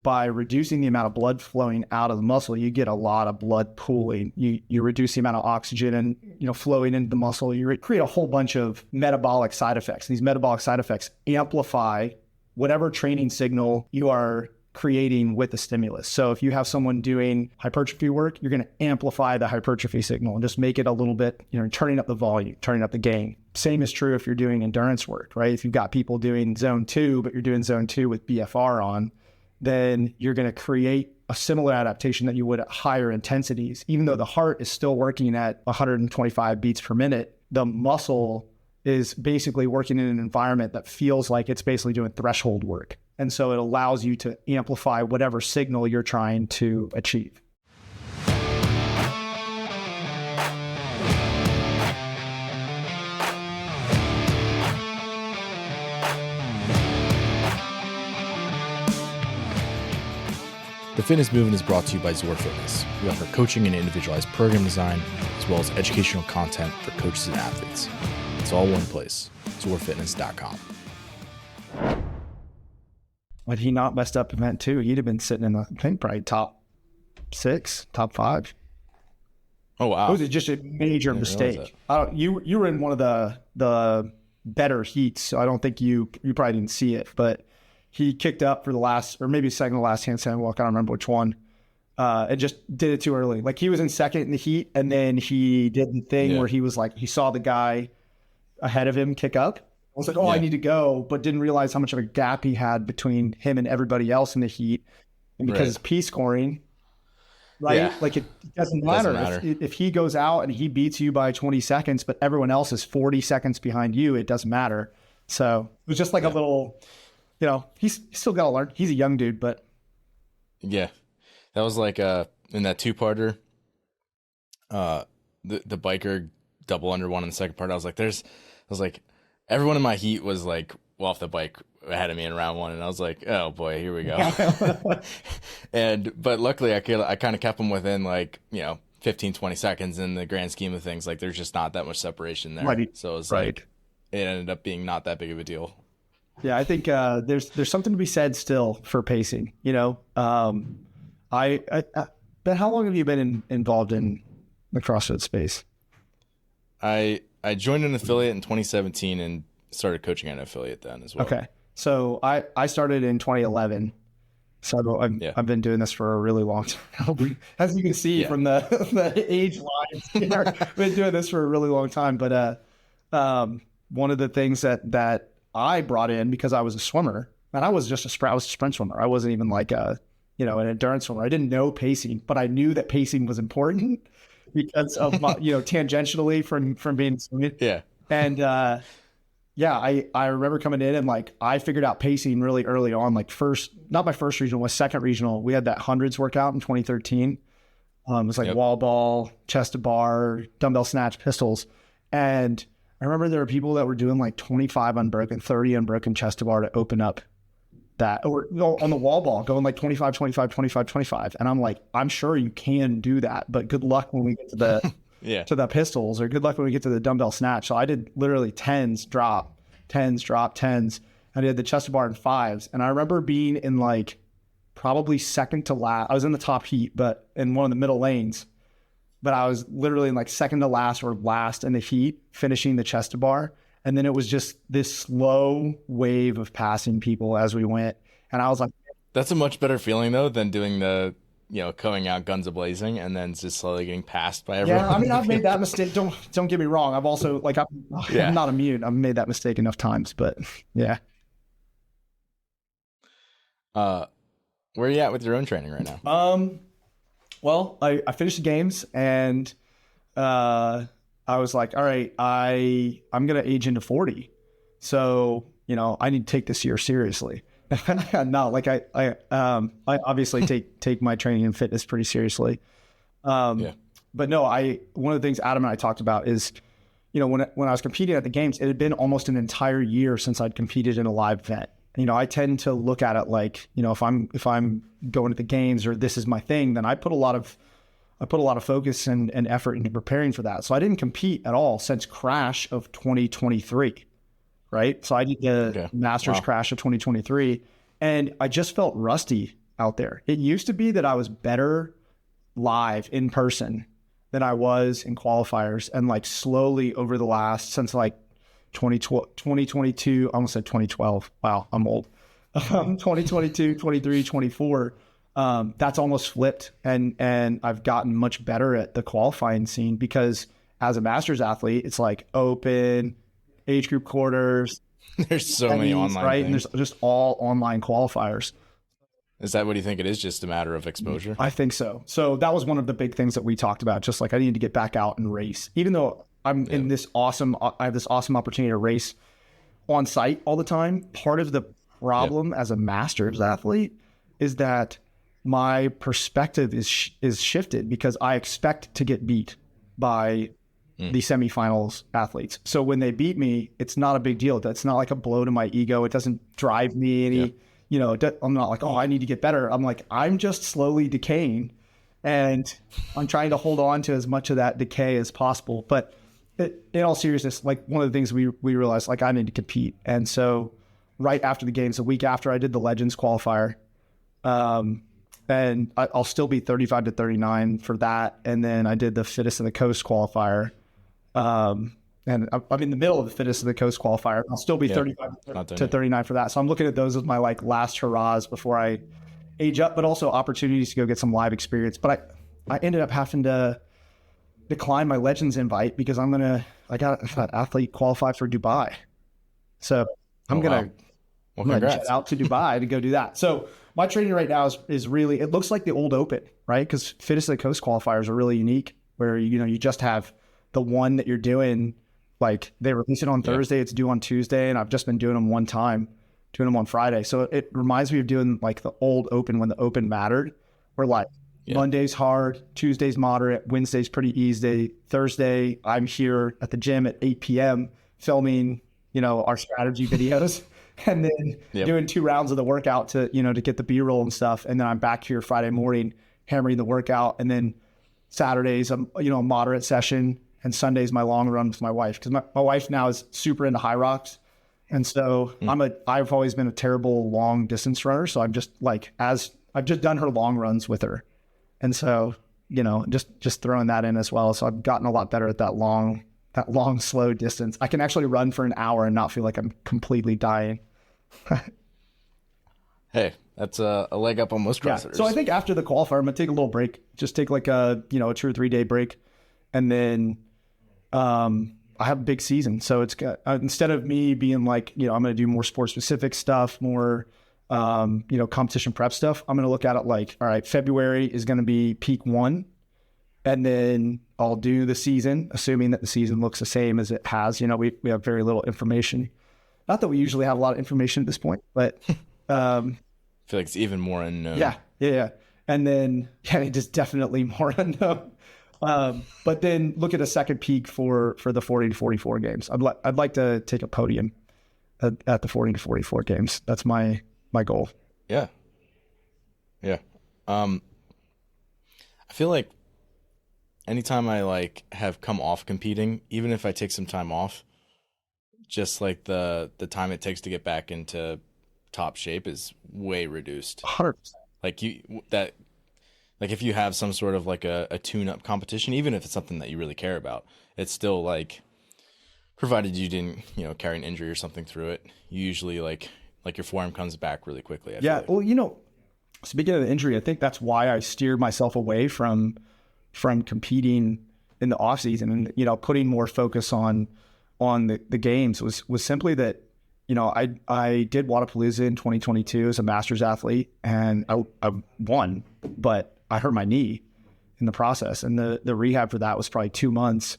by reducing the amount of blood flowing out of the muscle, you get a lot of blood pooling. You reduce the amount of oxygen and, flowing into the muscle. You create a whole bunch of metabolic side effects. These metabolic side effects amplify whatever training signal you are creating with the stimulus. So if you have someone doing hypertrophy work, you're going to amplify the hypertrophy signal and just make it a little bit, turning up the volume, turning up the gain. Same is true if you're doing endurance work, right? If you've got people doing zone 2, but you're doing zone 2 with BFR on, then you're going to create a similar adaptation that you would at higher intensities. Even though the heart is still working at 125 beats per minute, the muscle is basically working in an environment that feels like it's basically doing threshold work. And so it allows you to amplify whatever signal you're trying to achieve. The Fitness Movement is brought to you by Zor Fitness. We offer coaching and individualized program design, as well as educational content for coaches and athletes. It's all one place, zorfitness.com. Had he not messed up event 2, he'd have been sitting in the, I think, probably top 6, top 5. Oh, wow. It was just a major mistake. You were in one of the better heats, so I don't think you probably didn't see it, but he kicked up for the last, or maybe second to last handstand walk, I don't remember which one, and just did it too early. Like, he was in second in the heat, and then he did the thing where he was like, he saw the guy ahead of him kick up. I was like, I need to go, but didn't realize how much of a gap he had between him and everybody else in the heat. And because it's P scoring, right? Yeah. Like, it doesn't matter. If he goes out and he beats you by 20 seconds, but everyone else is 40 seconds behind you, it doesn't matter. So it was just like a little, he's still got to learn. He's a young dude, but. Yeah. That was like in that 2-parter, the biker double under one in the second part. I was like, everyone in my heat was like off the bike ahead of me in round 1, and I was like, oh boy, here we go. But luckily I kind of kept them within 15, 20 seconds in the grand scheme of things. Like, there's just not that much separation there. Right. So it was like, it ended up being not that big of a deal. Yeah, I think there's something to be said still for pacing. But how long have you been involved in the CrossFit space? I joined an affiliate in 2017 and started coaching at an affiliate then as well. Okay. So I started in 2011. So I've been doing this for a really long time. As you can see from the age lines here, I've been doing this for a really long time. But one of the things that I brought in, because I was a swimmer, and I was a sprint swimmer. I wasn't even like an endurance swimmer. I didn't know pacing, but I knew that pacing was important because of my, tangentially from being swimming. Yeah. And I remember coming in and I figured out pacing really early on. Not my first regional, my second regional. We had that hundreds workout in 2013. It was wall ball, chest to bar, dumbbell snatch, pistols. And I remember there were people that were doing 25 unbroken, 30 unbroken chest to bar to open up that, or on the wall ball going 25, 25, 25, 25. And I'm like, I'm sure you can do that, but good luck when we get to the to the pistols, or good luck when we get to the dumbbell snatch. So I did literally 10s, drop, 10s, drop, 10s. I did the chest to bar in 5s. And I remember being in probably second to last. I was in the top heat, but in one of the middle lanes. But I was literally in second to last or last in the heat, finishing the chest to bar. And then it was just this slow wave of passing people as we went. And I was like, that's a much better feeling though than doing the, going out guns a-blazing and then just slowly getting passed by everyone. Yeah, I mean, I've made that mistake. Don't get me wrong. I've also I'm not immune. I've made that mistake enough times, but yeah. Where are you at with your own training right now? Well, I finished the games and I was like, all right, I'm going to age into 40. So, I need to take this year seriously. No, I obviously take my training and fitness pretty seriously. But no, one of the things Adam and I talked about is, when I was competing at the games, it had been almost an entire year since I'd competed in a live event. I tend to look at it if I'm going to the games or this is my thing, then I put a lot of focus and effort into preparing for that. So I didn't compete at all since Crash of 2023, right? So I did the Masters Crash of 2023, and I just felt rusty out there. It used to be that I was better live in person than I was in qualifiers. And like slowly over the last, since like 2022, I almost said 2012. Wow, I'm old. 2022, 23, 24. That's almost flipped. And I've gotten much better at the qualifying scene because as a masters athlete, it's like open, age group quarters. There's so many online right? things. And there's just all online qualifiers. Is that what you think it is? Just a matter of exposure? I think so. So that was one of the big things that we talked about. Just like I need to get back out and race, even though I'm in this awesome, I have this awesome opportunity to race on site all the time. Part of the problem as a masters athlete is that my perspective is shifted because I expect to get beat by the semifinals athletes. So when they beat me, it's not a big deal. That's not like a blow to my ego. It doesn't drive me any, I'm not like, oh, I need to get better. I'm like, I'm just slowly decaying and I'm trying to hold on to as much of that decay as possible. But in all seriousness, like one of the things we realized, like I need to compete. And so right after the games, a week after I did the Legends qualifier, and I'll still be 35 to 39 for that. And then I did the Fittest of the Coast qualifier. And I'm in the middle of the Fittest of the Coast qualifier. I'll still be 35 to 39 for that. So I'm looking at those as my like last hurrahs before I age up, but also opportunities to go get some live experience. But I ended up having to decline my Legends invite because I got an athlete qualified for Dubai. So I'm going to jet out to Dubai to go do that. So my training right now is really, it looks like the old Open, right? Because Fittest of the Coast qualifiers are really unique where, you just have the one that you're doing, like they release it on Thursday, it's due on Tuesday. And I've just been doing them one time, doing them on Friday. So it reminds me of doing like the old Open when the Open mattered, where like Monday's hard, Tuesday's moderate, Wednesday's pretty easy. Thursday, I'm here at the gym at 8 p.m. filming, our strategy videos. And then doing 2 rounds of the workout to get the B-roll and stuff. And then I'm back here Friday morning hammering the workout. And then Saturdays, a moderate session. And Sunday's my long run with my wife. Because my wife now is super into high rocks. And so I've always been a terrible long distance runner. So I'm just like, I've just done her long runs with her. And so, just throwing that in as well. So I've gotten a lot better at that long, slow distance. I can actually run for an hour and not feel like I'm completely dying. Hey, that's a leg up on most CrossFitters. So I think after the qualifier, I'm gonna take a little break. Just take like a 2 or 3 day break, and then I have a big season. So it's got instead of me being like I'm gonna do more sport specific stuff, more competition prep stuff. I'm gonna look at it like, all right, February is gonna be peak 1, and then I'll do the season, assuming that the season looks the same as it has. We have very little information. Not that we usually have a lot of information at this point, but I feel like it's even more unknown. Yeah. And then, it is definitely more unknown. But then look at a second peak for the 40 to 44 games. I'd like to take a podium at the 40 to 44 games. That's my goal. Yeah. I feel like anytime I have come off competing, even if I take some time off, just like the time it takes to get back into top shape is way reduced. 100%. If you have some sort of like a tune-up competition, even if it's something that you really care about, it's still like, provided you didn't carry an injury or something through it, you usually like your form comes back really quickly. I feel like. Well, speaking of the injury, I think that's why I steered myself away from competing in the off season and putting more focus on the games was simply that, I did Wodapalooza in 2022 as a masters athlete and I won, but I hurt my knee in the process. And the rehab for that was probably 2 months.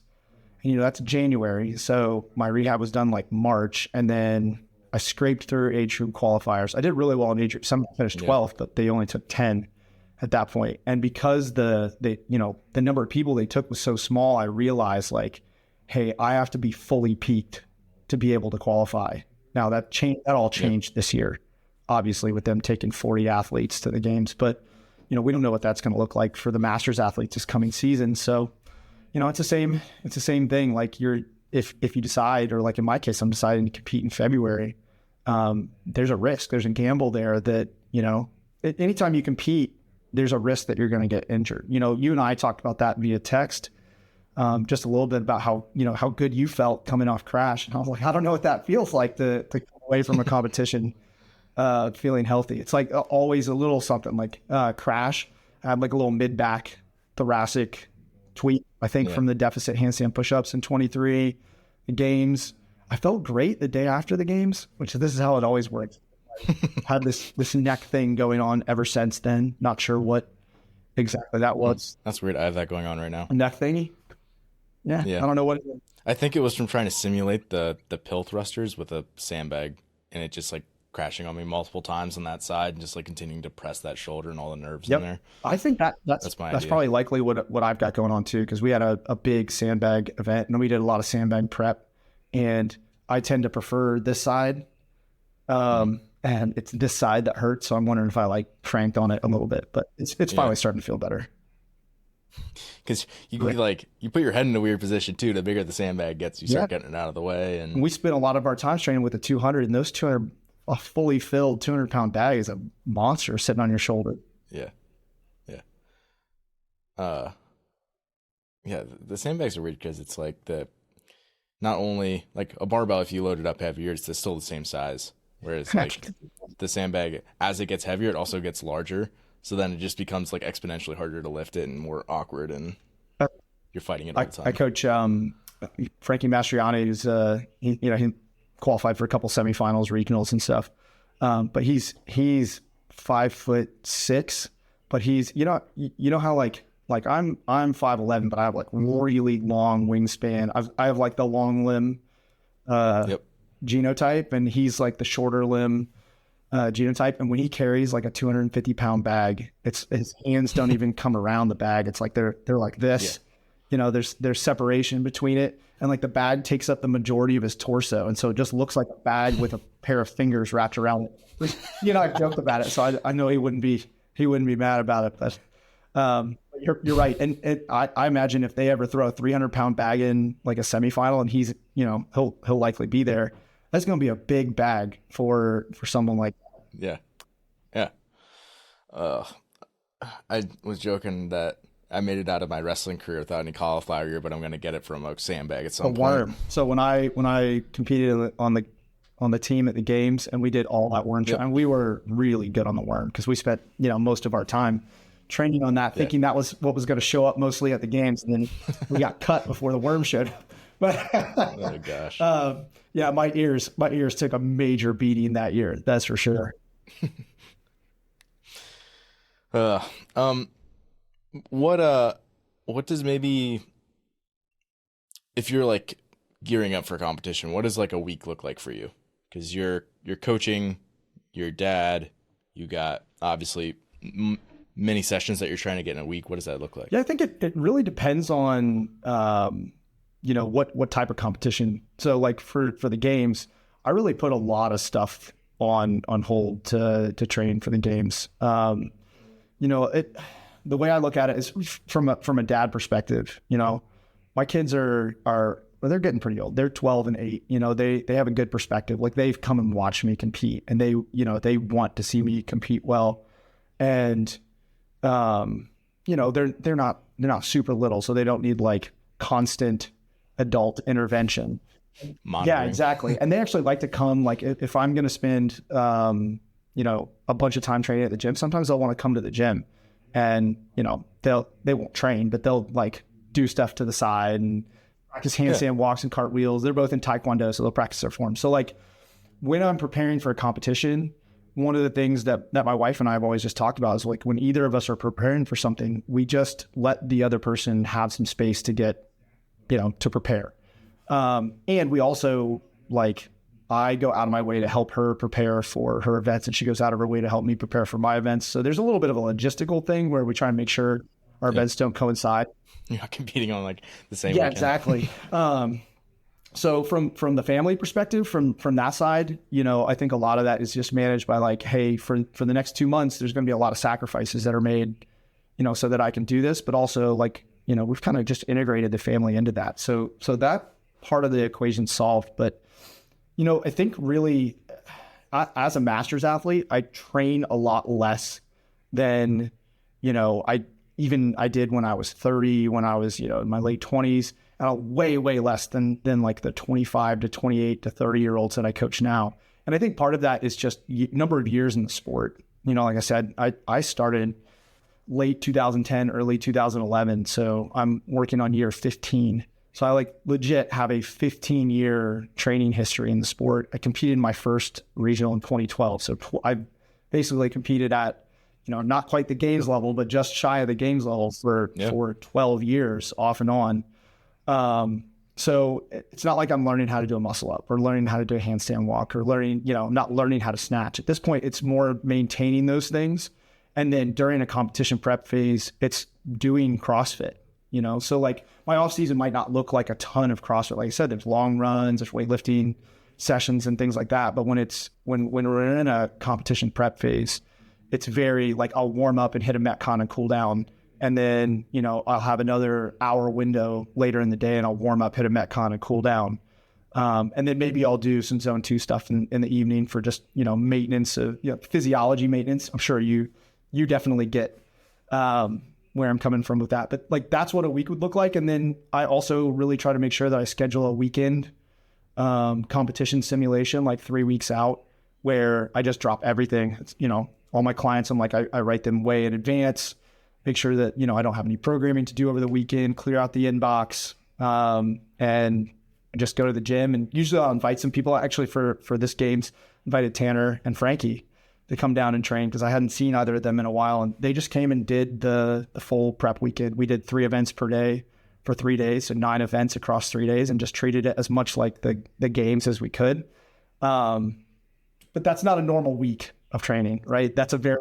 And, that's January. So my rehab was done like March. And then I scraped through age group qualifiers. I did really well in age group. Some finished 12th, but they only took 10 at that point. And because the number of people they took was so small, I realized like, hey, I have to be fully peaked to be able to qualify. Now that all changed this year, obviously with them taking 40 athletes to the games, but we don't know what that's going to look like for the masters athletes this coming season. So, it's the same thing. Like if you decide, or like in my case, I'm deciding to compete in February, there's a risk, there's a gamble there that, anytime you compete, there's a risk that you're going to get injured. You know, you and I talked about that via text, just a little bit about how, you know, how good you felt coming off crash. And I was like, I don't know what that feels like to come away from a competition, feeling healthy. It's like always a little something like, crash. I had like a little mid back thoracic tweak, I think from the deficit handstand push-ups in 23 the games. I felt great the day after the games, which this is how it always works. Had this neck thing going on ever since then. Not sure what exactly that was. That's weird. I have that going on right now. A neck thingy? Yeah. I don't know what it is. I think it was from trying to simulate the pill thrusters with a sandbag, and it just like crashing on me multiple times on that side and just like continuing to press that shoulder and all the nerves in there. I think that's probably likely what I've got going on too, because we had a big sandbag event and we did a lot of sandbag prep, and I tend to prefer this side. And it's this side that hurts. So I'm wondering if I like cranked on it a little bit, but it's finally starting to feel better. Because you put your head in a weird position too. The bigger the sandbag gets, you start getting it out of the way. And we spent a lot of our time training with the 200, and those 200, a fully filled 200-pound bag is a monster sitting on your shoulder. Yeah. The sandbags are weird because it's like not only like a barbell, if you load it up heavier, it's still the same size. Whereas like the sandbag, as it gets heavier, it also gets larger. So then it just becomes like exponentially harder to lift it and more awkward, and you're fighting it all the time. I coach Frankie Mastriani, who's he qualified for a couple semifinals, regionals and stuff. But he's 5'6", but he's you know how like I'm 5'11", but I have like really long wingspan. I have like the long limb genotype, and he's like the shorter limb genotype. And when he carries like a 250-pound bag, his hands don't even come around the bag. It's like they're like this. You know, there's separation between it, and like the bag takes up the majority of his torso, and so it just looks like a bag with a pair of fingers wrapped around it. You know, I joked about it, so I know he wouldn't be mad about it, but you're right. And I imagine if they ever throw a 300-pound bag in like a semifinal, and he's, you know, he'll likely be there. That's going to be a big bag for someone like that. Yeah. I was joking that I made it out of my wrestling career without any cauliflower ear, but I'm going to get it from a sandbag at some point. Worm. So when I competed on the team at the games, and we did all that worm training, and we were really good on the worm because we spent, you know, most of our time training on that, thinking that was what was going to show up mostly at the games, and then we got cut before the worm showed up. But oh gosh. My ears took a major beating that year. That's for sure. What does maybe, if you're like gearing up for a competition, what does like a week look like for you? Because you're coaching, your dad, you got obviously many sessions that you're trying to get in a week. What does that look like? Yeah, I think it really depends on you know, what type of competition. So like for the games, I really put a lot of stuff on hold to train for the games. You know, the way I look at it is from a dad perspective. You know, my kids are they're getting pretty old. They're 12 and 8. You know, they have a good perspective. Like they've come and watched me compete, and they want to see me compete well. And you know, they're not super little, so they don't need like constant adult intervention. Monitoring. Yeah, exactly. And they actually like to come, like if I'm going to spend, you know, a bunch of time training at the gym, sometimes they'll want to come to the gym, and, you know, they won't train, but they'll like do stuff to the side and practice handstand walks and cartwheels. They're both in Taekwondo, so they'll practice their form. So like when I'm preparing for a competition, one of the things that my wife and I have always just talked about is like when either of us are preparing for something, we just let the other person have some space to get, you know, to prepare. And we also, like, I go out of my way to help her prepare for her events, and she goes out of her way to help me prepare for my events. So there's a little bit of a logistical thing where we try and make sure our events don't coincide. You're not competing on like the same weekend. Exactly. So from the family perspective, from that side, you know, I think a lot of that is just managed by like, hey, for the next 2 months, there's going to be a lot of sacrifices that are made, you know, so that I can do this. But also, like, you know, we've kind of just integrated the family into that. So that part of the equation solved. But, you know, I think really as a master's athlete, I train a lot less than, I did when I was 30, when I was, in my late 20s, and way, way less than like the 25 to 28 to 30-year-olds that I coach now. And I think part of that is just number of years in the sport. Like I said, I started late 2010, early 2011. So I'm working on year 15. So I legit have a 15-year training history in the sport. I competed in my first regional in 2012. So I basically competed at, not quite the games level, but just shy of the games level for 12 years off and on. So it's not like I'm learning how to do a muscle up or learning how to do a handstand walk or learning, not learning how to snatch. At this point, it's more maintaining those things. And then during a competition prep phase, it's doing CrossFit, so like my off season might not look like a ton of CrossFit. Like I said, there's long runs, there's weightlifting sessions and things like that. But when we're in a competition prep phase, it's very like I'll warm up and hit a Metcon and cool down. And then, I'll have another hour window later in the day and I'll warm up, hit a Metcon and cool down. And then maybe I'll do some zone 2 stuff in the evening for just, maintenance of, physiology maintenance. I'm sure you definitely get where I'm coming from with that. But like, that's what a week would look like. And then I also really try to make sure that I schedule a weekend competition simulation, like 3 weeks out, where I just drop everything. It's, all my clients, I'm like, I write them way in advance, make sure that, I don't have any programming to do over the weekend, clear out the inbox, and just go to the gym. And usually I'll invite some people. Actually, for this games, invited Tanner and Frankie to come down and train because I hadn't seen either of them in a while. And they just came and did the full prep weekend. We did 3 events per day for 3 days, so 9 events across 3 days, and just treated it as much like the games as we could. But that's not a normal week of training, right? That's a very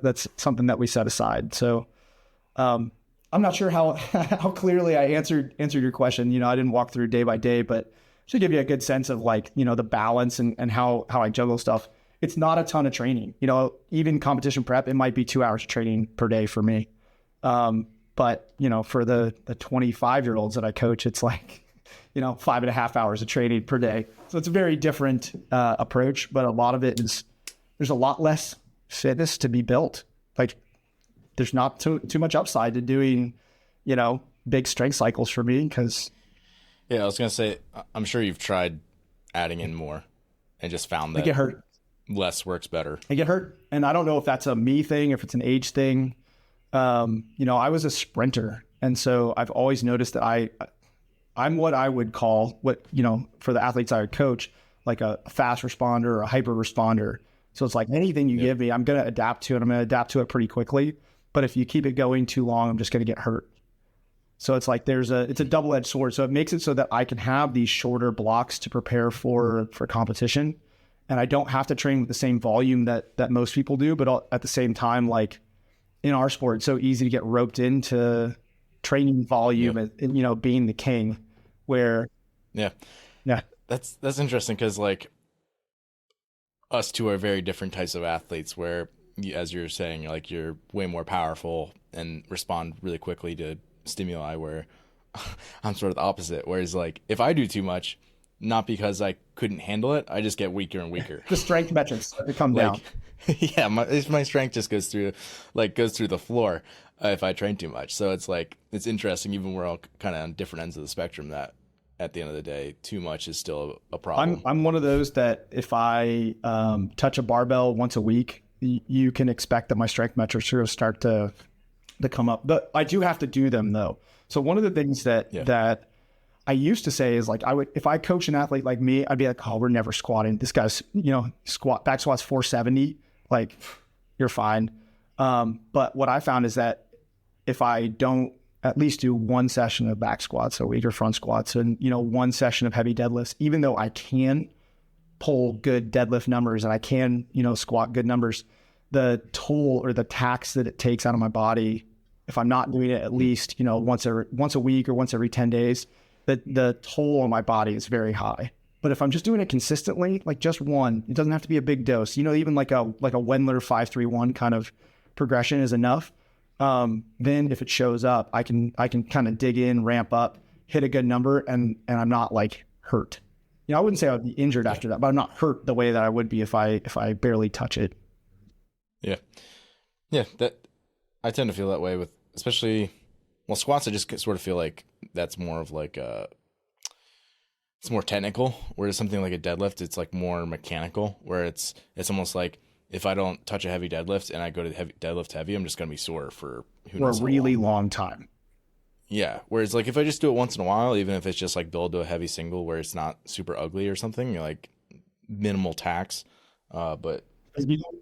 that's something that we set aside. So I'm not sure how clearly I answered your question. I didn't walk through day by day, but to give you a good sense of the balance and how I juggle stuff. It's not a ton of training, even competition prep, it might be 2 hours of training per day for me. But for the 25-year-olds that I coach, it's 5.5 hours of training per day. So it's a very different approach, but a lot of it is, there's a lot less fitness to be built. Like there's not too much upside to doing, big strength cycles for me because. Yeah, I was going to say, I'm sure you've tried adding in more and just found that I get hurt. Less works better. I get hurt. And I don't know if that's a me thing, if it's an age thing. I was a sprinter. And so I've always noticed that I'm what I would call for the athletes I would coach, like a fast responder or a hyper responder. So it's like anything you give me, I'm going to adapt to it. I'm going to adapt to it pretty quickly. But if you keep it going too long, I'm just going to get hurt. So it's like it's a double-edged sword. So it makes it so that I can have these shorter blocks to prepare for competition. And I don't have to train with the same volume that most people do. But at the same time, like in our sport, it's so easy to get roped into training volume and being the king where. Yeah. That's interesting because like us two are very different types of athletes where, as you're saying, like you're way more powerful and respond really quickly to stimuli, where I'm sort of the opposite. Whereas like if I do too much, not because I couldn't handle it, I just get weaker and weaker. The strength metrics come down. Yeah, my strength just goes through the floor if I train too much. So it's like, it's interesting, even we're all kind of on different ends of the spectrum, that at the end of the day, too much is still a problem. I'm one of those that if I touch a barbell once a week, you can expect that my strength metrics are going to start to come up. But I do have to do them though. So one of the things that I used to say is like, if I coach an athlete like me, I'd be like, oh, we're never squatting. This guy's, back squats 470, like you're fine. But what I found is that if I don't at least do one session of back squats a week or front squats and, one session of heavy deadlifts, even though I can pull good deadlift numbers and I can, squat good numbers, the toll or the tax that it takes out of my body, if I'm not doing it at least, once a week or once every 10 days, the toll on my body is very high. But if I'm just doing it consistently, like just one, it doesn't have to be a big dose. Even like a Wendler 5-3-1 kind of progression is enough. Then if it shows up, I can kind of dig in, ramp up, hit a good number, and I'm not like hurt. I wouldn't say I would be injured after that, but I'm not hurt the way that I would be if I barely touch it. Yeah. Yeah, that I tend to feel that way with, especially, well, squats. I just sort of feel like that's more of like it's more technical. Whereas something like a deadlift, it's like more mechanical. Where it's almost like if I don't touch a heavy deadlift and I go to deadlift heavy, I'm just gonna be sore for a really long time. Yeah. Whereas like if I just do it once in a while, even if it's just like build to a heavy single where it's not super ugly or something, like minimal tax, but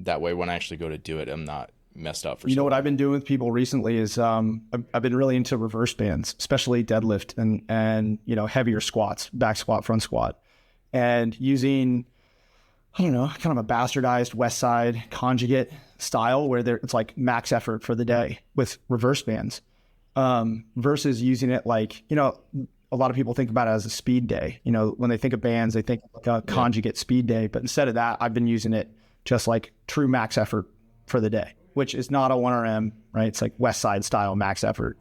that way when I actually go to do it, I'm not messed up for you know what I've been doing with people recently is I've been really into reverse bands, especially deadlift and you know, heavier squats, back squat, front squat, and using, I don't know, kind of a bastardized West Side conjugate style where it's like max effort for the day with reverse bands, versus using it like, you know, a lot of people think about it as a speed day. You know, when they think of bands, they think like a conjugate speed day, but instead of that, I've been using it just like true max effort for the day, which is not a 1RM, right? It's like West Side style max effort.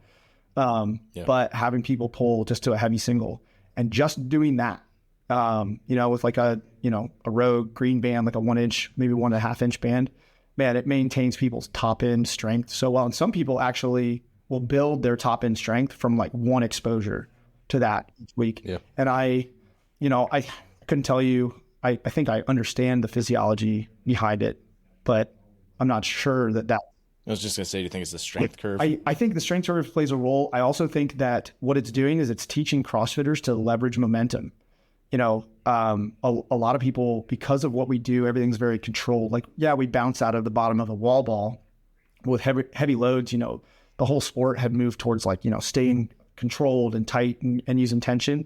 But having people pull just to a heavy single and just doing that, you know, with like a Rogue green band, like a 1 inch, maybe 1.5 inch band, man, it maintains people's top end strength so well. And some people actually will build their top end strength from like one exposure to that each week. Yeah. And I couldn't tell you, I think I understand the physiology behind it, but I'm not sure that. I was just going to say, do you think it's the strength curve? I think the strength curve plays a role. I also think that what it's doing is it's teaching CrossFitters to leverage momentum. You know, a lot of people, because of what we do, everything's very controlled. Like, yeah, we bounce out of the bottom of a wall ball with heavy loads. You know, the whole sport had moved towards like, you know, staying controlled and tight and using tension.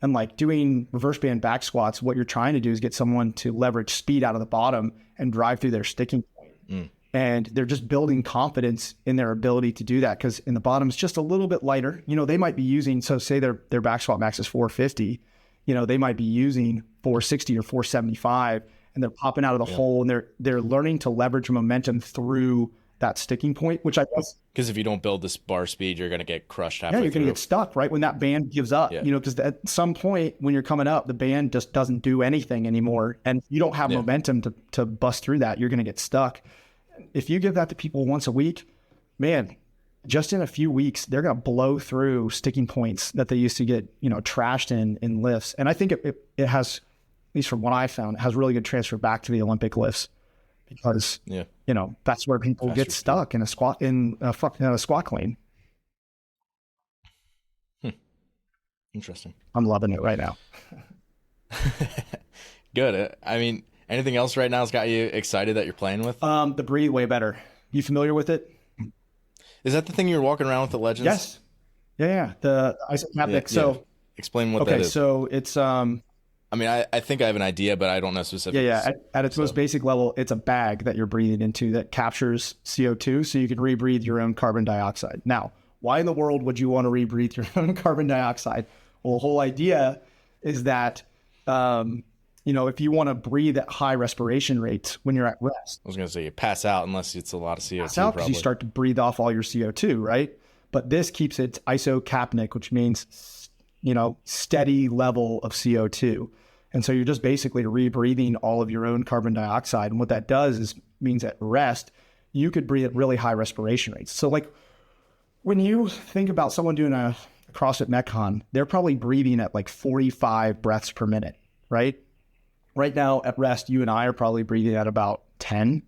And like doing reverse band back squats, what you're trying to do is get someone to leverage speed out of the bottom and drive through their sticking point. And they're just building confidence in their ability to do that, because in the bottom it's just a little bit lighter. You know, they might be using, so say their back squat max is 450, you know, they might be using 460 or 475, and they're popping out of the hole, and they're learning to leverage momentum through that sticking point, which I guess, because if you don't build this bar speed, you're going to get crushed halfway you're going to get stuck right when that band gives up. You know, because at some point when you're coming up, the band just doesn't do anything anymore, and you don't have momentum to bust through that. You're going to get stuck. If you give that to people once a week, man, just in a few weeks, they're going to blow through sticking points that they used to get, you know, trashed in lifts. And I think it has, at least from what I found, it has really good transfer back to the Olympic lifts, because, you know, that's where people get stuck in a squat clean. Interesting. I'm loving it right now. Good. I mean, anything else right now has got you excited that you're playing with? The Breathe Way Better. You familiar with it? Is that the thing you're walking around with at Legends? Yes. Yeah. The isocapnic. So explain what that is. So it's I mean, I think I have an idea, but I don't know specifically. Yeah. At its most basic level, it's a bag that you're breathing into that captures CO2, so you can rebreathe your own carbon dioxide. Now, why in the world would you want to rebreathe your own carbon dioxide? Well, the whole idea is that you know, if you want to breathe at high respiration rates when you're at rest. I was going to say you pass out unless it's a lot of CO2. Pass out because you start to breathe off all your CO2, right? But this keeps it isocapnic, which means, you know, steady level of CO2. And so you're just basically rebreathing all of your own carbon dioxide. And what that does is means at rest, you could breathe at really high respiration rates. So like when you think about someone doing a CrossFit Metcon, they're probably breathing at like 45 breaths per minute, right? Right now at rest, you and I are probably breathing at about 10.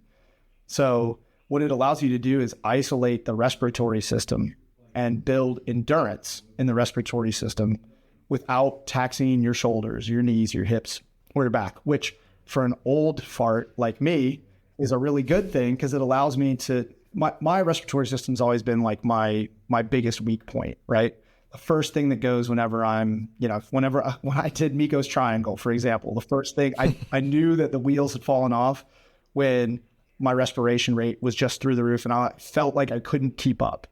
So what it allows you to do is isolate the respiratory system and build endurance in the respiratory system without taxing your shoulders, your knees, your hips, or your back, which for an old fart like me is a really good thing, because it allows me to, my respiratory system's always been like my biggest weak point, right? The first thing that goes whenever I'm, you know, when I did Miko's triangle, for example, the first thing I knew that the wheels had fallen off when my respiration rate was just through the roof, and I felt like I couldn't keep up.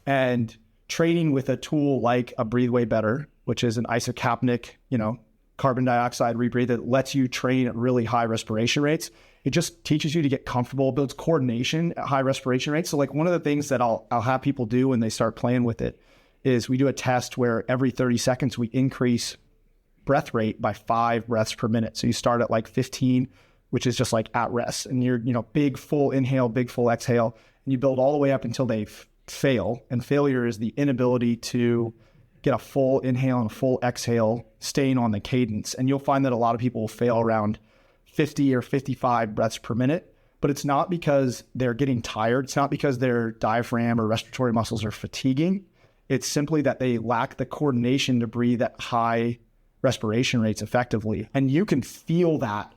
And training with a tool like a Breathe Way Better, which is an isocapnic, you know, carbon dioxide rebreathe that lets you train at really high respiration rates. It just teaches you to get comfortable, builds coordination at high respiration rates. So like one of the things that I'll have people do when they start playing with it is we do a test where every 30 seconds we increase breath rate by 5 breaths per minute. So you start at like 15, which is just like at rest, and you're, you know, big full inhale, big full exhale, and you build all the way up until they fail. And failure is the inability to get a full inhale and a full exhale, staying on the cadence. And you'll find that a lot of people will fail around 50 or 55 breaths per minute, but it's not because they're getting tired. It's not because their diaphragm or respiratory muscles are fatiguing. It's simply that they lack the coordination to breathe at high respiration rates effectively. And you can feel that.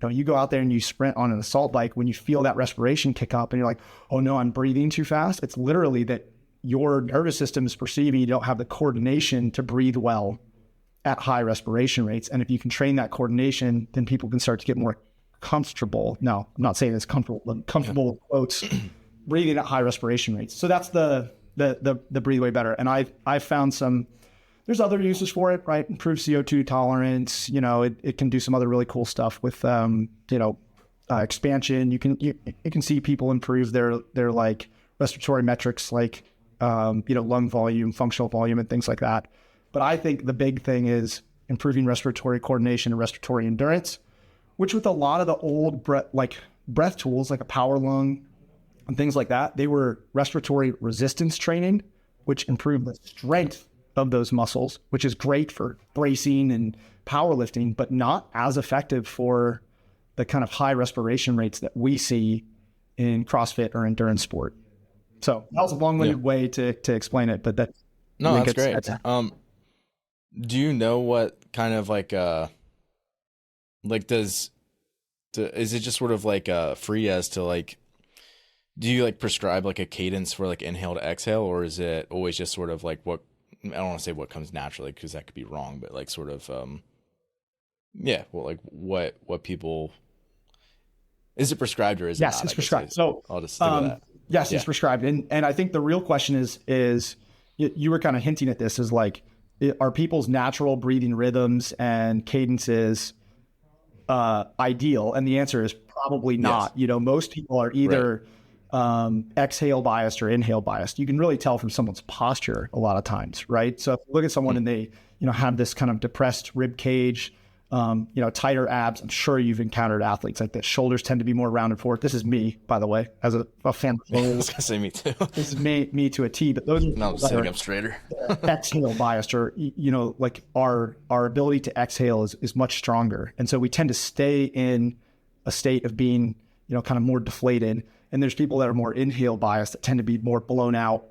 You go out there and you sprint on an assault bike, when you feel that respiration kick up and you're like, oh no, I'm breathing too fast. It's literally that your nervous system is perceiving you don't have the coordination to breathe well at high respiration rates. And if you can train that coordination, then people can start to get more comfortable. No, I'm not saying it's comfortable, but comfortable quotes, breathing at high respiration rates. So that's the breathe way better. And I've found there's other uses for it, right? Improve CO2 tolerance. It can do some other really cool stuff with, expansion. You can see people improve their like respiratory metrics, like, lung volume, functional volume, and things like that. But I think the big thing is improving respiratory coordination and respiratory endurance, which with a lot of the old breath tools, like a power lung and things like that, they were respiratory resistance training, which improved the strength of those muscles, which is great for bracing and powerlifting, but not as effective for the kind of high respiration rates that we see in CrossFit or endurance sport. So that was a long-winded way to explain it, but that's great. Do you know what kind of is it just sort of like free as to like, do you like prescribe like a cadence for like inhale to exhale, or is it always just sort of like what, I don't want to say what comes naturally because that could be wrong, but like sort of, what people, is it prescribed or is it not? Yes, it's prescribed. So I'll just stick with that. Yes, it's prescribed. And I think the real question is you were kind of hinting at this, is like, are people's natural breathing rhythms and cadences ideal? And the answer is probably not. Yes. Most people are either exhale biased or inhale biased. You can really tell from someone's posture a lot of times, right? So if you look at someone and they, have this kind of depressed rib cage, tighter abs. I'm sure you've encountered athletes like this. Shoulders tend to be more rounded forward. This is me, by the way, as a fan. I was gonna say me too. This is me to a T. But those no, I'm sitting up straighter. Exhale biased, or like our ability to exhale is much stronger, and so we tend to stay in a state of being kind of more deflated. And there's people that are more inhale biased that tend to be more blown out.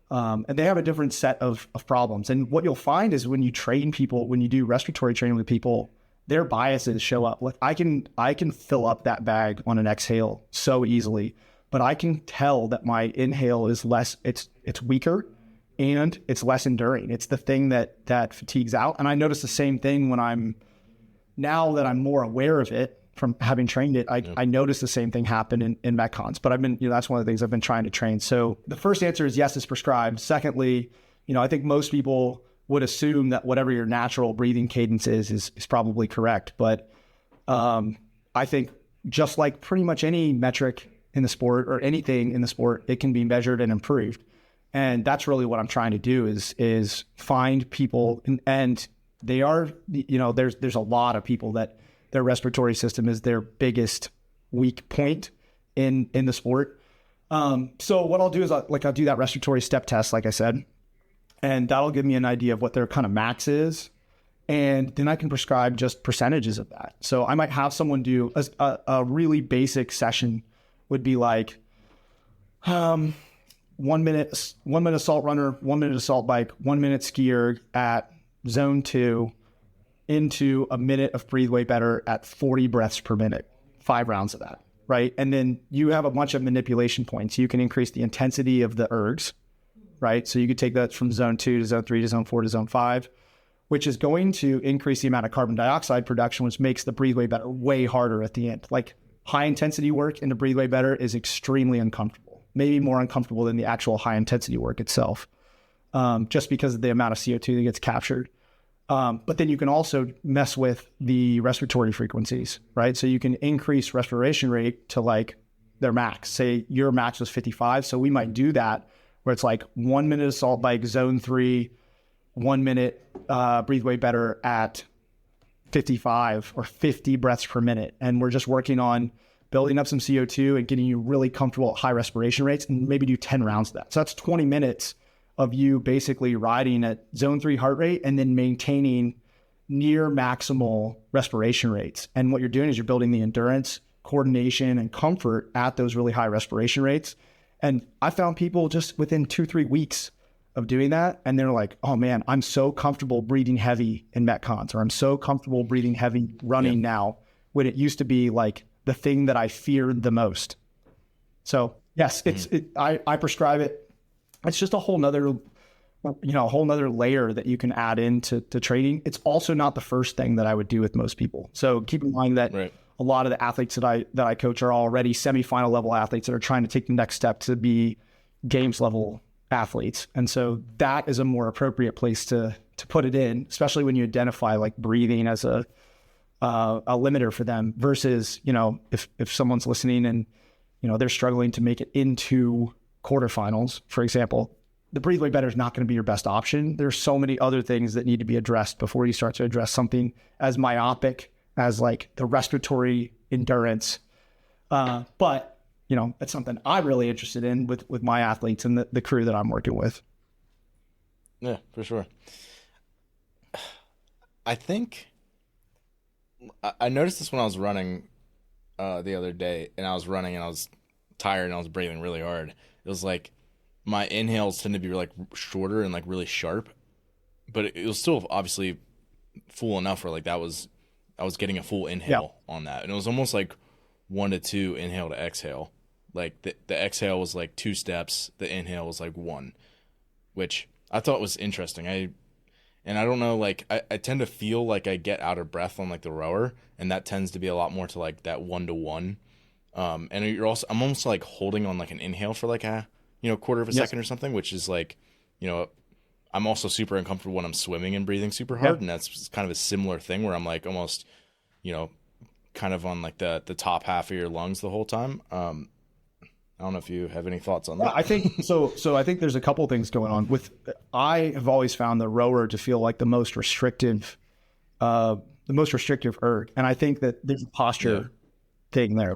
And they have a different set of problems. And what you'll find is when you train people, when you do respiratory training with people, their biases show up. Like I can fill up that bag on an exhale so easily, but I can tell that my inhale is less, it's weaker and it's less enduring. It's the thing that fatigues out. And I notice the same thing now that I'm more aware of it from having trained it, I noticed the same thing happen in Metcons, but I've been, that's one of the things I've been trying to train. So the first answer is yes, it's prescribed. Secondly, I think most people would assume that whatever your natural breathing cadence is probably correct. But I think just like pretty much any metric in the sport or anything in the sport, it can be measured and improved. And that's really what I'm trying to do is find people and they are, there's a lot of people that their respiratory system is their biggest weak point in the sport. So what I'll do is I'll do that respiratory step test, like I said, and that'll give me an idea of what their kind of max is. And then I can prescribe just percentages of that. So I might have someone do a really basic session would be like 1 minute assault runner, 1 minute assault bike, 1 minute skier at zone 2 into a minute of breathe way better at 40 breaths per minute, 5 rounds of that, right? And then you have a bunch of manipulation points. You can increase the intensity of the ergs, right? So you could take that from zone 2 to zone 3 to zone 4 to zone 5, which is going to increase the amount of carbon dioxide production, which makes the breathe way better way harder at the end. Like high intensity work in the breathe way better is extremely uncomfortable, maybe more uncomfortable than the actual high intensity work itself, just because of the amount of CO2 that gets captured. But then you can also mess with the respiratory frequencies, right? So you can increase respiration rate to like their max. Say your max was 55. So we might do that where it's like 1 minute assault bike, zone 3, 1 minute breathe way better at 55 or 50 breaths per minute. And we're just working on building up some CO2 and getting you really comfortable at high respiration rates, and maybe do 10 rounds of that. So that's 20 minutes of you basically riding at zone 3 heart rate and then maintaining near maximal respiration rates. And what you're doing is you're building the endurance, coordination, and comfort at those really high respiration rates. And I found people just within 2-3 weeks of doing that, and they're like, oh man, I'm so comfortable breathing heavy in Metcons, or I'm so comfortable breathing heavy running now, when it used to be like the thing that I feared the most. So yes, I prescribe it. It's just a whole nother, a whole nother layer that you can add into training. It's also not the first thing that I would do with most people. So keep in mind that a lot of the athletes that I coach are already semifinal level athletes that are trying to take the next step to be games level athletes. And so that is a more appropriate place to put it in, especially when you identify like breathing as a limiter for them versus, if someone's listening and, they're struggling to make it into quarterfinals, for example, the breathe way better is not going to be your best option. There's so many other things that need to be addressed before you start to address something as myopic as like the respiratory endurance. But it's something I'm really interested in with my athletes and the crew that I'm working with. Yeah, for sure. I think I noticed this when I was running the other day, and I was running and I was tired and I was breathing really hard. It was like my inhales tend to be like shorter and like really sharp, but it was still obviously full enough where like I was getting a full inhale on that. And it was almost like 1 to 2 inhale to exhale. Like the exhale was like 2 steps, the inhale was like 1, which I thought was interesting. I don't know, like I tend to feel like I get out of breath on like the rower, and that tends to be a lot more to like that 1 to 1. And I'm almost like holding on like an inhale for like a quarter of a second or something, which is like, I'm also super uncomfortable when I'm swimming and breathing super hard. And that's kind of a similar thing where I'm like almost, kind of on like the top half of your lungs the whole time. I don't know if you have any thoughts on that. I think so. I think there's a couple things going on I have always found the rower to feel like the most restrictive erg. And I think that there's a posture thing there.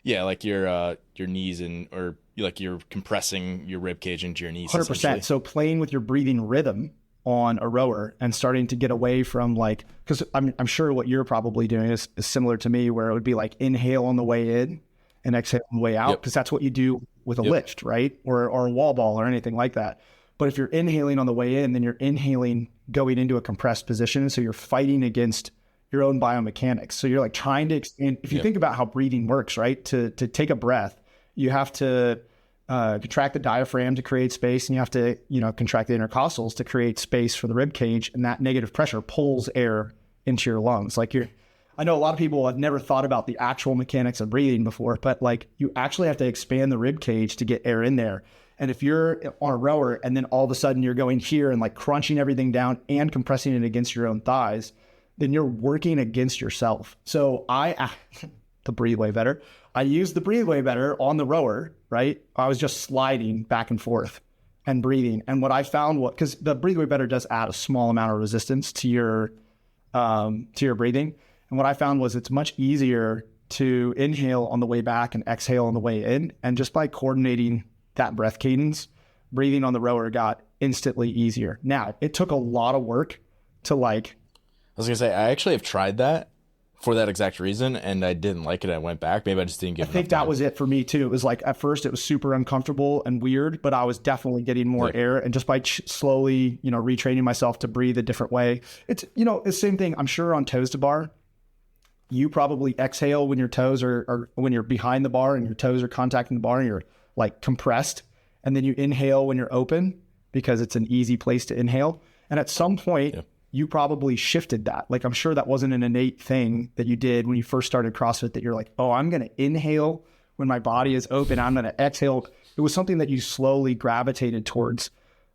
Yeah. Like your knees or like you're compressing your rib cage into your knees. 100%. So playing with your breathing rhythm on a rower and starting to get away from like, because I'm sure what you're probably doing is similar to me, where it would be like inhale on the way in and exhale on the way out, because that's what you do with a lift, right? Or a wall ball or anything like that. But if you're inhaling on the way in, then you're inhaling going into a compressed position. So you're fighting against your own biomechanics. So you're like trying to expand. If you think about how breathing works, right? To take a breath, you have to contract the diaphragm to create space, and you have to, contract the intercostals to create space for the rib cage. And that negative pressure pulls air into your lungs. I know a lot of people have never thought about the actual mechanics of breathing before, but like you actually have to expand the rib cage to get air in there. And if you're on a rower and then all of a sudden you're going here and like crunching everything down and compressing it against your own thighs, then you're working against yourself. So to breathe way better, I used the breathe way better on the rower, right? I was just sliding back and forth and breathing. And what I found because the breathe way better does add a small amount of resistance to your breathing. And what I found was it's much easier to inhale on the way back and exhale on the way in. And just by coordinating that breath cadence, breathing on the rower got instantly easier. Now, it took a lot of work to like... I was going to say, I actually have tried that for that exact reason, and I didn't like it. I went back. Maybe I just didn't give it enough time. That was it for me too. It was like, at first it was super uncomfortable and weird, but I was definitely getting more air. And just by slowly, retraining myself to breathe a different way, it's, it's the same thing. I'm sure on toes to bar, you probably exhale when your toes are when you're behind the bar and your toes are contacting the bar and you're like compressed. And then you inhale when you're open because it's an easy place to inhale. And at some point, you probably shifted that. Like, I'm sure that wasn't an innate thing that you did when you first started CrossFit, that you're like, oh, I'm going to inhale when my body is open. I'm going to exhale. It was something that you slowly gravitated towards.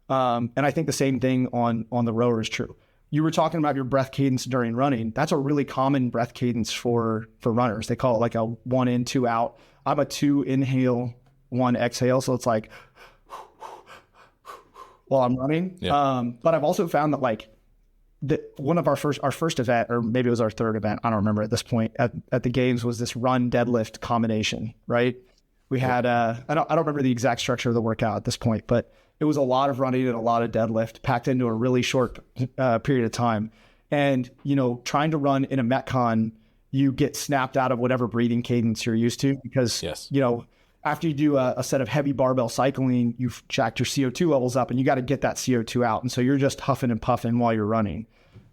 And I think the same thing on the rower is true. You were talking about your breath cadence during running. That's a really common breath cadence for runners. They call it like a 1 in, 2 out. I'm a 2 inhale, 1 exhale. So it's like while I'm running. But I've also found that like one of our first event, or maybe it was our third event, I don't remember at this point, at the games, was this run deadlift combination, right? We had I don't remember the exact structure of the workout at this point, but it was a lot of running and a lot of deadlift packed into a really short period of time. And, trying to run in a Metcon, you get snapped out of whatever breathing cadence you're used to, because, after you do a set of heavy barbell cycling, you've jacked your CO2 levels up and you got to get that CO2 out. And so you're just huffing and puffing while you're running.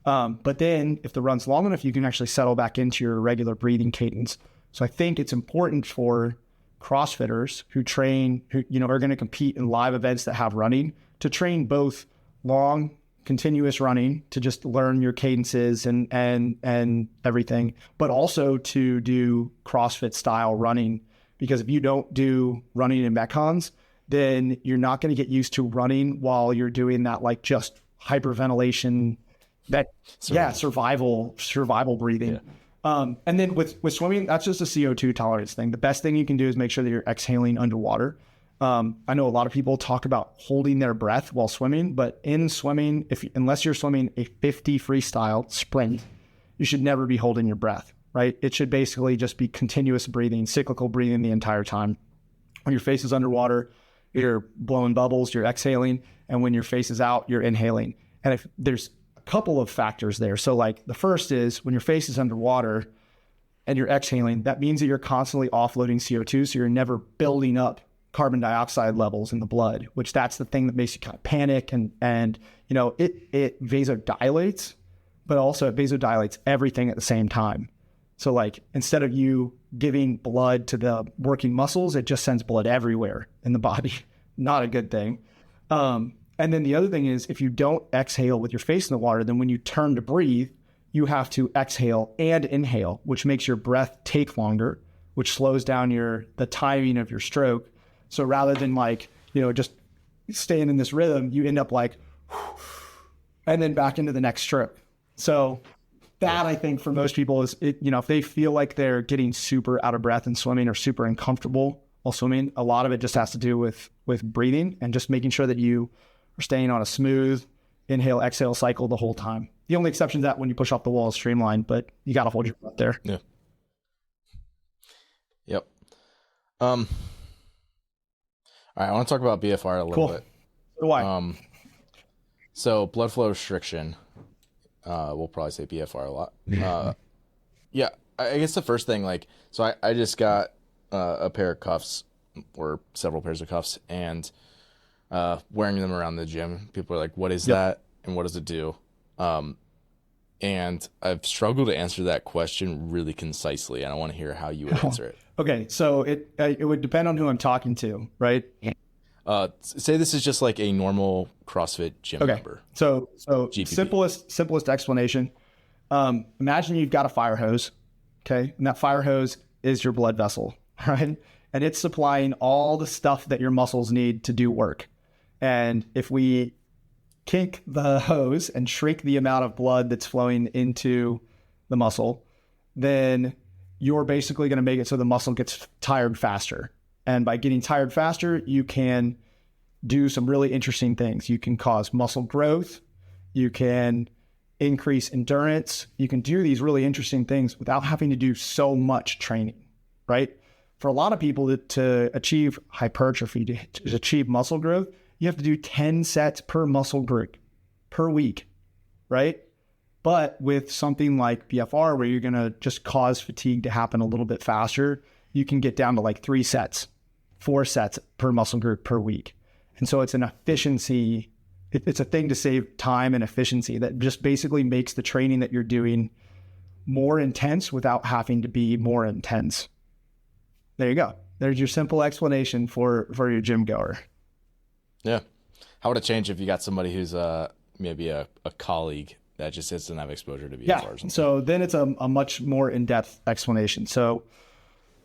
But then if the run's long enough, you can actually settle back into your regular breathing cadence. So I think it's important for CrossFitters who train, who are going to compete in live events that have running, to train both long, continuous running to just learn your cadences and everything, but also to do CrossFit style running. Because if you don't do running in Metcons, then you're not going to get used to running while you're doing that, like, just hyperventilation, survival breathing. Yeah. And then with swimming, that's just a CO2 tolerance thing. The best thing you can do is make sure that you're exhaling underwater. I know a lot of people talk about holding their breath while swimming, but in swimming, unless you're swimming a 50 freestyle sprint, you should never be holding your breath. Right? It should basically just be continuous breathing, cyclical breathing the entire time. When your face is underwater, you're blowing bubbles, you're exhaling. And when your face is out, you're inhaling. And if there's a couple of factors there. So like the first is when your face is underwater and you're exhaling, that means that you're constantly offloading CO2. So you're never building up carbon dioxide levels in the blood, which that's the thing that makes you kind of panic. And it vasodilates, but also it vasodilates everything at the same time. So like, instead of you giving blood to the working muscles, it just sends blood everywhere in the body. Not a good thing. And then the other thing is, if you don't exhale with your face in the water, then when you turn to breathe, you have to exhale and inhale, which makes your breath take longer, which slows down the timing of your stroke. So rather than just staying in this rhythm, you end up like, and then back into the next stroke. So that, I think, for most people is, if they feel like they're getting super out of breath in swimming or super uncomfortable while swimming, a lot of it just has to do with breathing and just making sure that you are staying on a smooth inhale, exhale cycle the whole time. The only exception is that when you push off the wall is streamlined, but you got to hold your breath there. Yeah. Yep. All right, I want to talk about BFR a little bit. Why? So blood flow restriction. We'll probably say BFR a lot. Yeah, I guess the first thing, so I just got a pair of cuffs, or several pairs of cuffs, and wearing them around the gym. People are like, what is that? And what does it do? And I've struggled to answer that question really concisely, and I want to hear how you would answer it. Okay, so it would depend on who I'm talking to, right? Say this is just like a normal CrossFit gym member. So simplest explanation. Imagine you've got a fire hose, okay? And that fire hose is your blood vessel, right? And it's supplying all the stuff that your muscles need to do work. And if we kink the hose and shrink the amount of blood that's flowing into the muscle, then you're basically going to make it so the muscle gets tired faster. And by getting tired faster, you can do some really interesting things. You can cause muscle growth. You can increase endurance. You can do these really interesting things without having to do so much training, right? For a lot of people to achieve hypertrophy, to achieve muscle growth, you have to do 10 sets per muscle group per week, right? But with something like BFR, where you're going to just cause fatigue to happen a little bit faster, you can get down to like 3 sets, 4 sets per muscle group per week. And so it's an efficiency. It's a thing to save time and efficiency that just basically makes the training that you're doing more intense without having to be more intense. There you go. There's your simple explanation for your gym goer. Yeah. How would it change if you got somebody who's maybe a colleague that just doesn't have exposure to BFR or something? So then it's a much more in-depth explanation. So,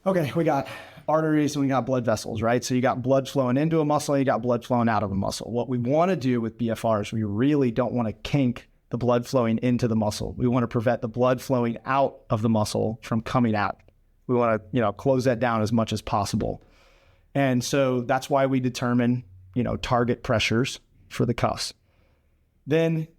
okay, we got arteries and we got blood vessels, right? So you got blood flowing into a muscle, you got blood flowing out of a muscle. What we want to do with BFR is we really don't want to kink the blood flowing into the muscle. We want to prevent the blood flowing out of the muscle from coming out. We want to, close that down as much as possible. And so that's why we determine, target pressures for the cuffs. Then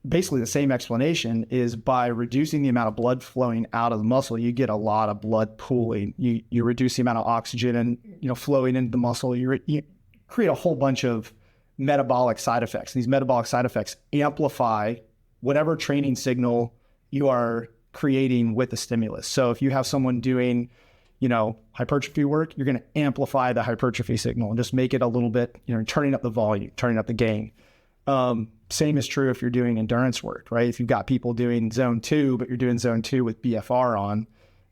basically the same explanation is by reducing the amount of blood flowing out of the muscle, you get a lot of blood pooling. You reduce the amount of oxygen and flowing into the muscle. You create a whole bunch of metabolic side effects. These metabolic side effects amplify whatever training signal you are creating with the stimulus. So if you have someone doing, hypertrophy work, you're going to amplify the hypertrophy signal and just make it a little bit, turning up the volume, turning up the gain. Same is true if you're doing endurance work, right? If you've got people doing zone 2, but you're doing zone 2 with BFR on,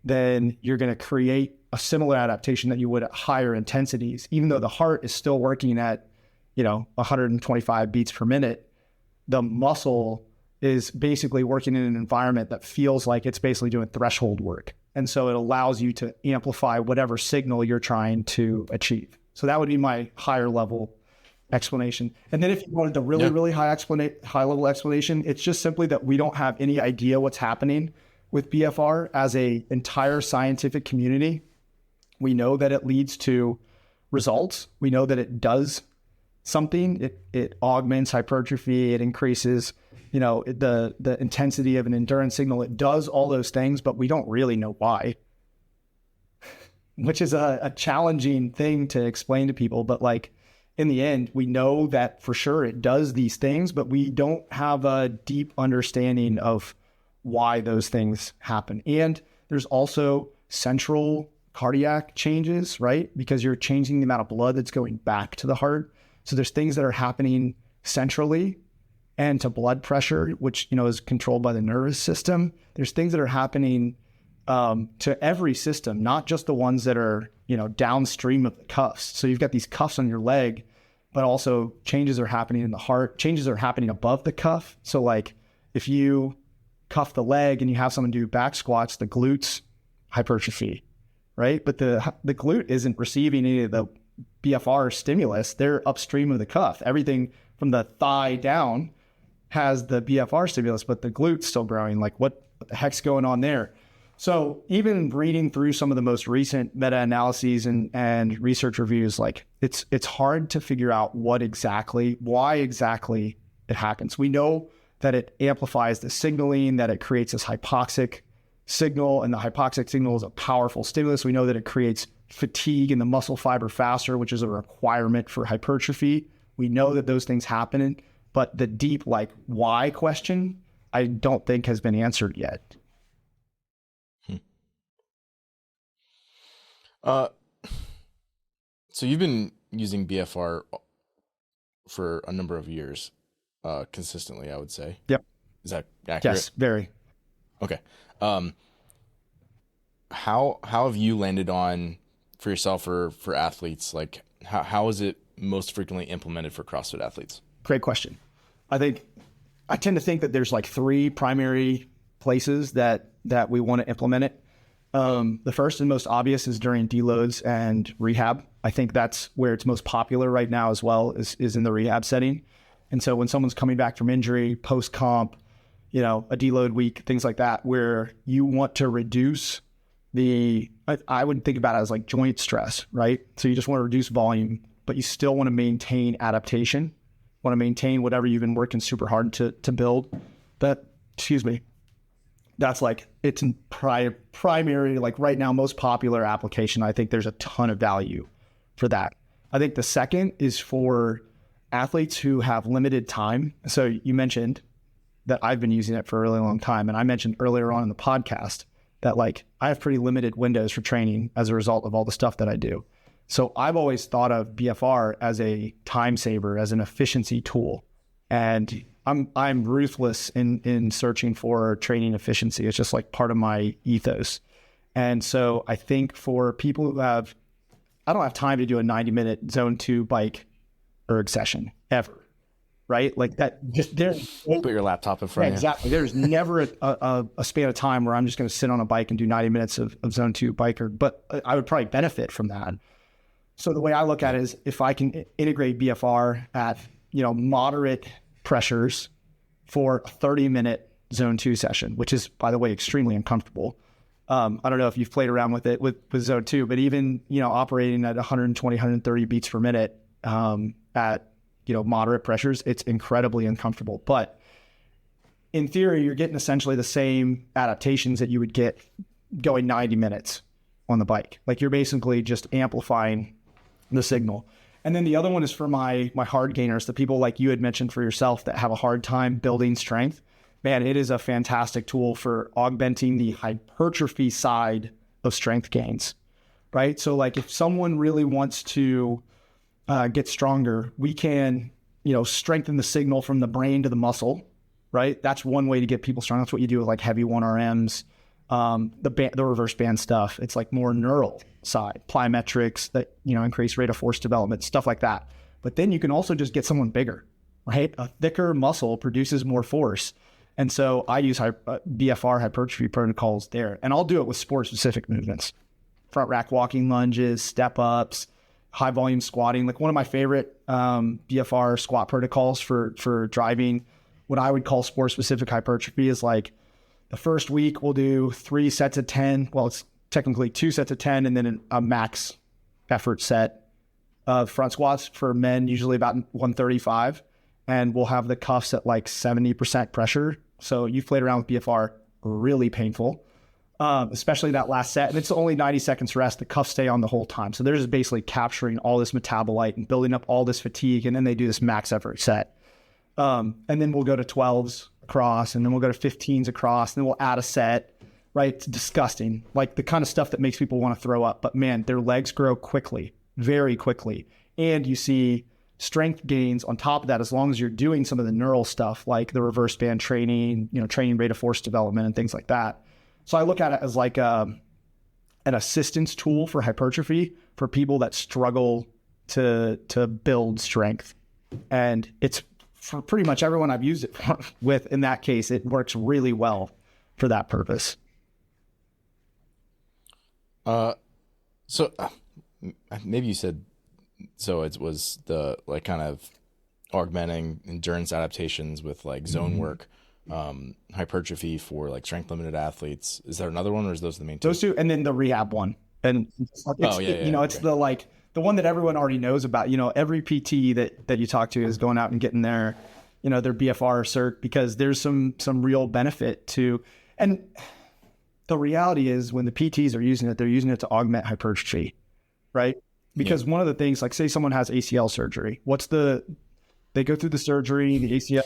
then you're going to create a similar adaptation that you would at higher intensities, even though the heart is still working at, 125 beats per minute. The muscle is basically working in an environment that feels like it's basically doing threshold work. And so it allows you to amplify whatever signal you're trying to achieve. So that would be my higher level explanation. And then if you wanted the really high level explanation, it's just simply that we don't have any idea what's happening with BFR as a entire scientific community. We know that it leads to results. We know that it does something. It augments hypertrophy. It increases, the intensity of an endurance signal. It does all those things, but we don't really know why, which is a challenging thing to explain to people. But in the end, we know that for sure it does these things, but we don't have a deep understanding of why those things happen. And there's also central cardiac changes, right? Because you're changing the amount of blood that's going back to the heart. So there's things that are happening centrally and to blood pressure, which, is controlled by the nervous system. There's things that are happening to every system, not just the ones that are, downstream of the cuffs. So you've got these cuffs on your leg, but also changes are happening in the heart. Changes are happening above the cuff. So if you cuff the leg and you have someone do back squats, the glutes hypertrophy, right? But the glute isn't receiving any of the BFR stimulus. They're upstream of the cuff. Everything from the thigh down has the BFR stimulus, but the glute's still growing. What the heck's going on there? So even reading through some of the most recent meta-analyses and research reviews, it's hard to figure out why exactly it happens. We know that it amplifies the signaling, that it creates this hypoxic signal, and the hypoxic signal is a powerful stimulus. We know that it creates fatigue in the muscle fiber faster, which is a requirement for hypertrophy. We know that those things happen, but the deep why question, I don't think has been answered yet. So you've been using BFR for a number of years, consistently, I would say. Yep. Is that accurate? Yes, very. Okay. How have you landed on for yourself or for athletes? How is it most frequently implemented for CrossFit athletes? Great question. I tend to think that there's 3 primary places that we want to implement it. The first and most obvious is during deloads and rehab. I think that's where it's most popular right now as well, is in the rehab setting. And so when someone's coming back from injury, post-comp, a deload week, things like that, where you want to reduce I would think about it as joint stress, right? So you just want to reduce volume, but you still want to maintain adaptation, want to maintain whatever you've been working super hard to build. That's it's primary, right now, most popular application. I think there's a ton of value for that. I think the second is for athletes who have limited time. So you mentioned that I've been using it for a really long time. And I mentioned earlier on in the podcast that I have pretty limited windows for training as a result of all the stuff that I do. So I've always thought of BFR as a time saver, as an efficiency tool. And I'm ruthless in searching for training efficiency. It's just part of my ethos. And so I think for people who I don't have time to do a 90-minute zone 2 bike erg session ever, right? That just there. Put your laptop in front of you. Exactly. There's never a span of time where I'm just going to sit on a bike and do 90 minutes of zone 2 bike erg, but I would probably benefit from that. So the way I look at it is if I can integrate BFR at, moderate pressures for a 30-minute zone 2 session, which is, by the way, extremely uncomfortable. I don't know if you've played around with it with zone 2, but even, operating at 120, 130 beats per minute at, moderate pressures, it's incredibly uncomfortable. But in theory, you're getting essentially the same adaptations that you would get going 90 minutes on the bike. Like you're basically just amplifying the signal. And then the other one is for my hard gainers, the people like you had mentioned for yourself that have a hard time building strength. Man, it is a fantastic tool for augmenting the hypertrophy side of strength gains, right? So like if someone really wants to get stronger, we can, strengthen the signal from the brain to the muscle, right? That's one way to get people strong. That's what you do with like heavy 1RMs, the reverse band stuff. It's like more neural side, plyometrics that, increase rate of force development, stuff like that. But then you can also just get someone bigger, right? A thicker muscle produces more force. And so I use BFR hypertrophy protocols there, and I'll do it with sport specific movements, front rack walking lunges, step ups, high volume squatting. Like one of my favorite BFR squat protocols for driving what I would call sport specific hypertrophy is like the first week we'll do 3 sets of 10. Well, it's technically 2 sets of 10 and then a max effort set of front squats for men, usually about 135. And we'll have the cuffs at like 70% pressure. So you've played around with BFR, really painful, especially that last set. And it's only 90 seconds rest. The cuffs stay on the whole time. So they're just basically capturing all this metabolite and building up all this fatigue. And then they do this max effort set. And then we'll go to 12s across, and then we'll go to 15s across, and then we'll add a set, right? It's disgusting. Like the kind of stuff that makes people want to throw up. But man, their legs grow quickly, very quickly. And you see strength gains on top of that, as long as you're doing some of the neural stuff like the reverse band training, training rate of force development and things like that. So I look at it as like an assistance tool for hypertrophy for people that struggle to build strength. And it's for pretty much everyone I've used it with. In that case, it works really well for that purpose. So maybe you said, so it was the like kind of augmenting endurance adaptations with like zone work, hypertrophy for like strength limited athletes. Is there another one, or is those the main two? Those two, and then the rehab one. And it's it's the one that everyone already knows about. Every PT that you talk to is going out and getting their BFR cert, because there's some real benefit to. And the reality is, when the PTs are using it, they're using it to augment hypertrophy, right? Because one of the things, like say someone has ACL surgery, they go through the surgery, the ACL.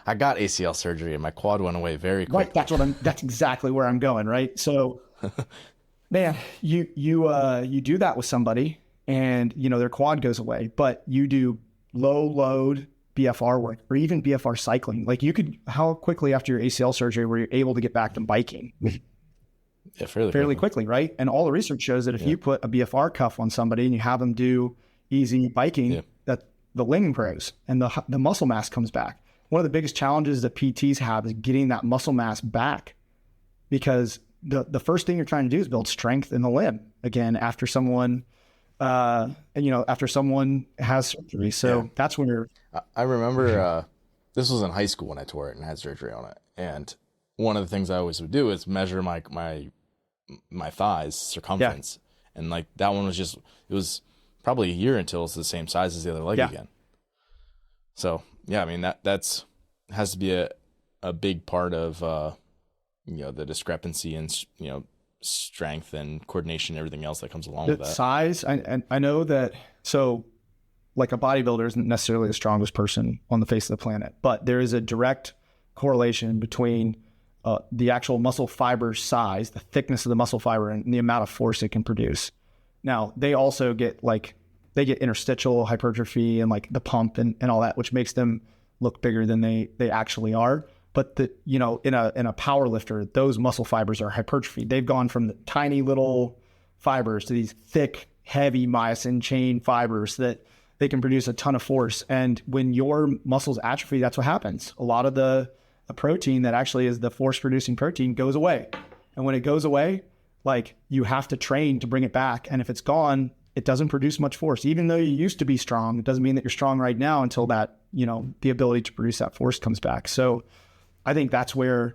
I got ACL surgery and my quad went away very quick. Right, that's exactly where I'm going, right? So, man, you do that with somebody, and their quad goes away, but you do low load BFR work or even BFR cycling. Like how quickly after your ACL surgery were you able to get back to biking? Yeah, fairly quickly, right? And all the research shows that if you put a BFR cuff on somebody and you have them do easy biking, that the ligament grows and the muscle mass comes back. One of the biggest challenges that PTs have is getting that muscle mass back, because the first thing you're trying to do is build strength in the limb again after someone has surgery. So that's when you're. I remember this was in high school when I tore it and had surgery on it, and one of the things I always would do is measure my thighs circumference. And like that one was it was probably a year until it's the same size as the other leg again. So I mean that's has to be a big part of the discrepancy in strength and coordination and everything else that comes along with that. Size, I know that. So like a bodybuilder isn't necessarily the strongest person on the face of the planet, but there is a direct correlation between the actual muscle fiber size, the thickness of the muscle fiber, and the amount of force it can produce. Now, they also get interstitial hypertrophy and like the pump and all that, which makes them look bigger than they actually are. But in a power lifter, those muscle fibers are hypertrophy. They've gone from the tiny little fibers to these thick, heavy myosin chain fibers that they can produce a ton of force. And when your muscles atrophy, that's what happens. A lot of the protein that actually is the force producing protein goes away. And when it goes away, like you have to train to bring it back. And if it's gone, it doesn't produce much force. Even though you used to be strong, it doesn't mean that you're strong right now until that, the ability to produce that force comes back. So I think that's where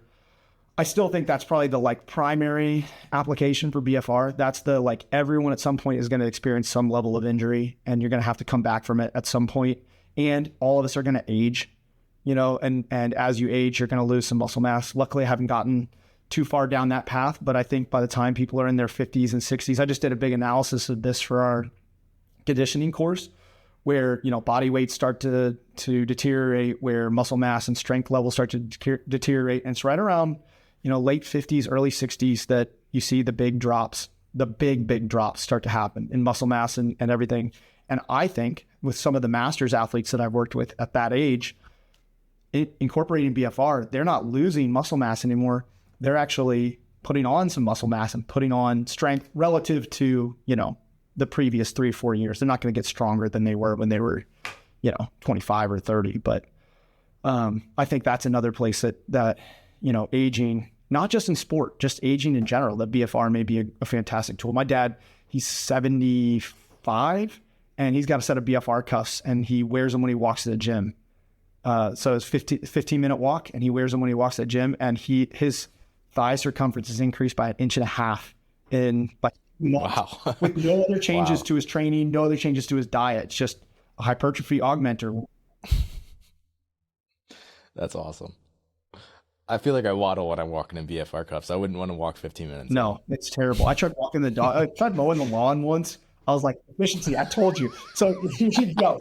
I still think that's probably the like primary application for BFR. That's the like everyone at some point is going to experience some level of injury, and you're going to have to come back from it at some point. And all of us are going to age. and as you age, you're going to lose some muscle mass. Luckily, I haven't gotten too far down that path, but I think by the time people are in their 50s and 60s, I just did a big analysis of this for our conditioning course, where, body weights start to deteriorate, where muscle mass and strength levels start to deteriorate. And it's right around, late 50s, early 60s that you see the big drops, the big drops start to happen in muscle mass and everything. And I think with some of the masters athletes that I've worked with at that age, incorporating BFR, they're not losing muscle mass anymore. They're actually putting on some muscle mass and putting on strength relative to, the previous 3 or 4 years. They're not going to get stronger than they were when they were, 25 or 30. But I think that's another place that aging, not just in sport, just aging in general, that BFR may be a fantastic tool. My dad, he's 75 and he's got a set of BFR cuffs and he wears them when he walks to the gym. So it's 15-minute walk and he wears them when he walks to the gym, and his thigh circumference is increased by 1.5 inches in like months. Wow. With no other changes to his training, no other changes to his diet. It's just a hypertrophy augmenter. That's awesome. I feel like I waddle when I'm walking in BFR cuffs. I wouldn't want to walk 15 minutes. No, it's terrible. I tried walking the dog. I tried mowing the lawn once. I was like, efficiency, I told you. So you should go.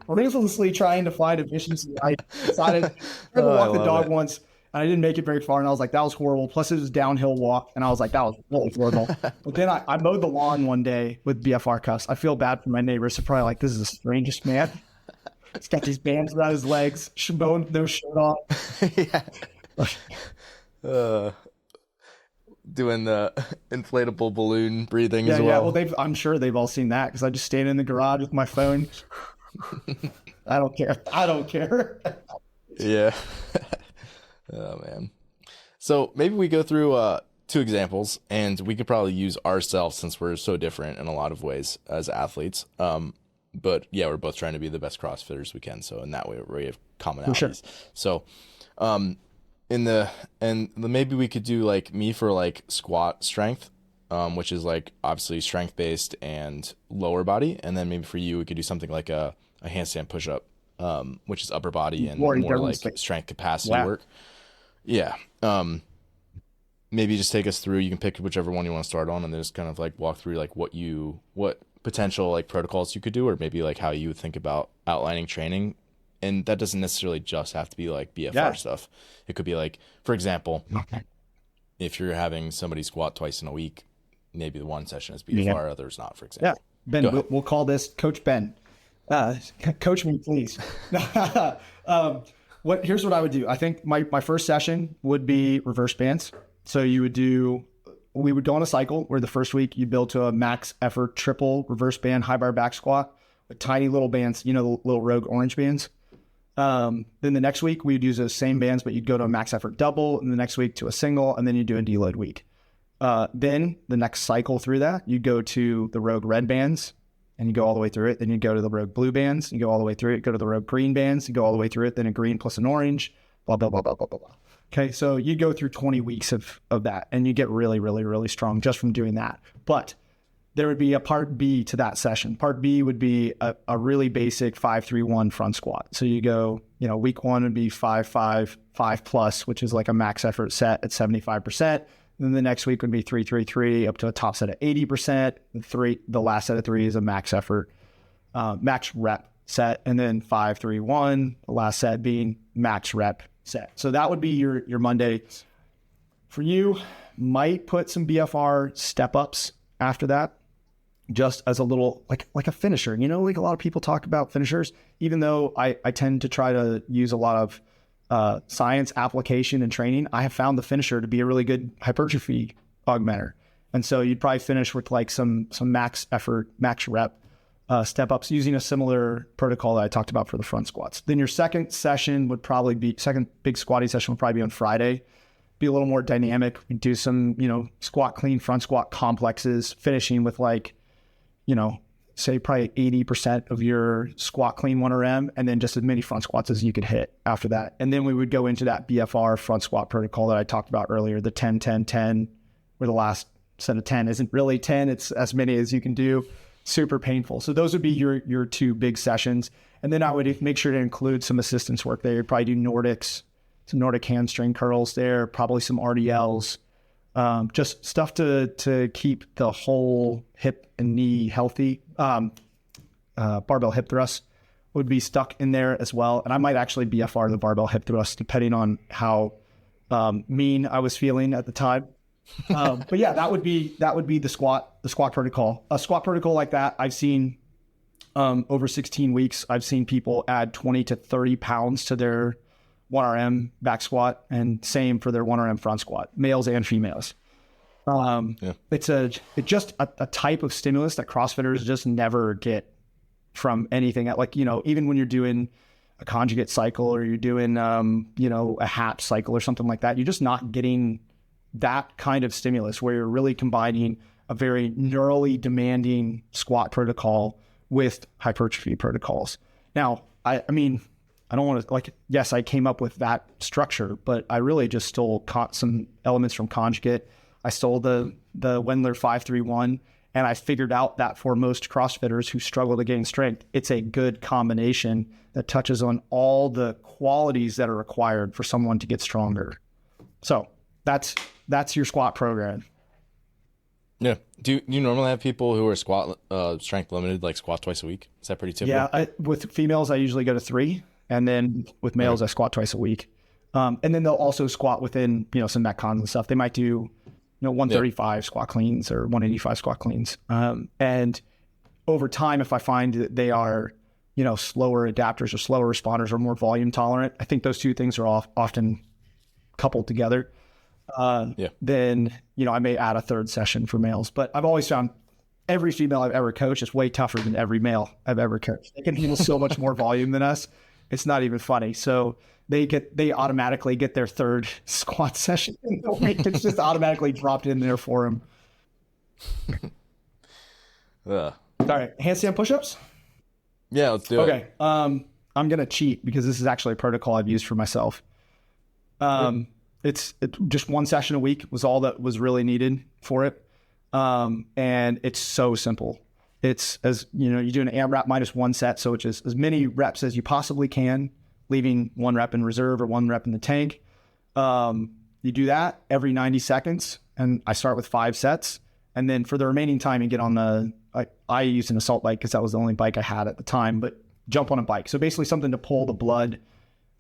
Ruthlessly trying to find efficiency. I decided to walk the dog once, and I didn't make it very far. And I was like, that was horrible. Plus it was a downhill walk. And I was like, that was really horrible. But then I mowed the lawn one day with BFR cuffs. I feel bad for my neighbors. They're probably like, this is the strangest man. He's got these bands around his legs, mowing no shirt on. Doing the inflatable balloon breathing as well. Yeah, well, I'm sure they've all seen that because I just stand in the garage with my phone. I don't care. Yeah. Oh, man. So maybe we go through 2 examples, and we could probably use ourselves since we're so different in a lot of ways as athletes. But yeah, we're both trying to be the best CrossFitters we can. So in that way, we have commonalities. Sure. So, maybe we could do like me for like squat strength, which is like obviously strength based and lower body. And then maybe for you, we could do something like a handstand push up, which is upper body and more like strength capacity work. Yeah. Maybe just take us through, you can pick whichever one you want to start on and just kind of like walk through like what potential like protocols you could do, or maybe like how you would think about outlining training. And that doesn't necessarily just have to be like BFR stuff. It could be like, for example, if you're having somebody squat twice in a week, maybe the one session is BFR, others not, for example. Yeah. Ben, we'll call this Coach Ben. Coach me, please. Here's what I would do. I think my first session would be reverse bands. So we would go on a cycle where the first week you build to a max effort triple reverse band high bar back squat with tiny little bands, the little Rogue orange bands. Then the next week we'd use those same bands, but you'd go to a max effort double, and the next week to a single, and then you do a deload week. Then the next cycle through that, you go to the Rogue red bands and you go all the way through it. Then you go to the Rogue blue bands, you go all the way through it, go to the Rogue green bands, you go all the way through it, then a green plus an orange, blah, blah, blah, blah, blah, blah, blah. Okay. So you go through 20 weeks of that, and you get really, really, really strong just from doing that. But there would be a part B to that session. Part B would be a really basic 5-3-1 front squat. So you go, week 1 would be 5-5, 5+, which is like a max effort set at 75%. And then the next week would be 3-3-3 up to a top set at 80%. The last set of 3 is a max effort, max rep set. And then 5-3-1, the last set being max rep set. So that would be your Monday. For you, might put some BFR step ups after that, just as a little, like a finisher, like a lot of people talk about finishers, even though I tend to try to use a lot of science application and training. I have found the finisher to be a really good hypertrophy augmenter. And so you'd probably finish with like some max effort, max rep step ups using a similar protocol that I talked about for the front squats. Then your second big squatty session would probably be on Friday. Be a little more dynamic. We do some, squat clean front squat complexes, finishing with like, say probably 80% of your squat clean 1RM, and then just as many front squats as you could hit after that. And then we would go into that BFR front squat protocol that I talked about earlier, the 10-10-10, where the last set of 10 isn't really 10, it's as many as you can do. super painful. So those would be your two big sessions. And then I would make sure to include some assistance work there. You'd probably do Nordics, some Nordic hamstring curls there, probably some RDLs, just stuff to keep the whole hip and knee healthy. Barbell hip thrust would be stuck in there as well. And I might actually BFR the barbell hip thrust depending on how mean I was feeling at the time. But yeah, that would be the squat protocol. A squat protocol like that, I've seen over 16 weeks, I've seen people add 20 to 30 pounds to their 1RM back squat, and same for their 1RM front squat, males and females. It's just a type of stimulus that CrossFitters just never get from anything. Like, even when you're doing a conjugate cycle or you're doing, a HAP cycle or something like that, you're just not getting that kind of stimulus where you're really combining a very neurally demanding squat protocol with hypertrophy protocols. Now, I don't want to, yes, I came up with that structure, but I really just stole some elements from conjugate. I stole the Wendler 531, and I figured out that for most CrossFitters who struggle to gain strength, it's a good combination that touches on all the qualities that are required for someone to get stronger. So that's your squat program. Yeah. Do you normally have people who are squat strength limited, like squat twice a week? Is that pretty typical? Yeah. With females, I usually go to 3. And then with males, I squat twice a week. And then they'll also squat within, some Metcons and stuff. They might do, 135 squat cleans or 185 squat cleans. And over time, if I find that they are, slower adapters or slower responders or more volume tolerant, I think those two things are often coupled together. Then, I may add a third session for males. But I've always found every female I've ever coached is way tougher than every male I've ever coached. They can handle so much more volume than us. It's not even funny. So they automatically get their third squat session. It's just automatically dropped in there for them. All right. Handstand push-ups? Yeah, let's do it. Okay. I'm going to cheat because this is actually a protocol I've used for myself. It's just one session a week was all that was really needed for it. And it's so simple. It's you do an AMRAP minus 1 set. So it's just as many reps as you possibly can, leaving 1 rep in reserve or 1 rep in the tank. You do that every 90 seconds. And I start with 5 sets. And then for the remaining time, you get on I used an assault bike because that was the only bike I had at the time, but jump on a bike. So basically something to pull the blood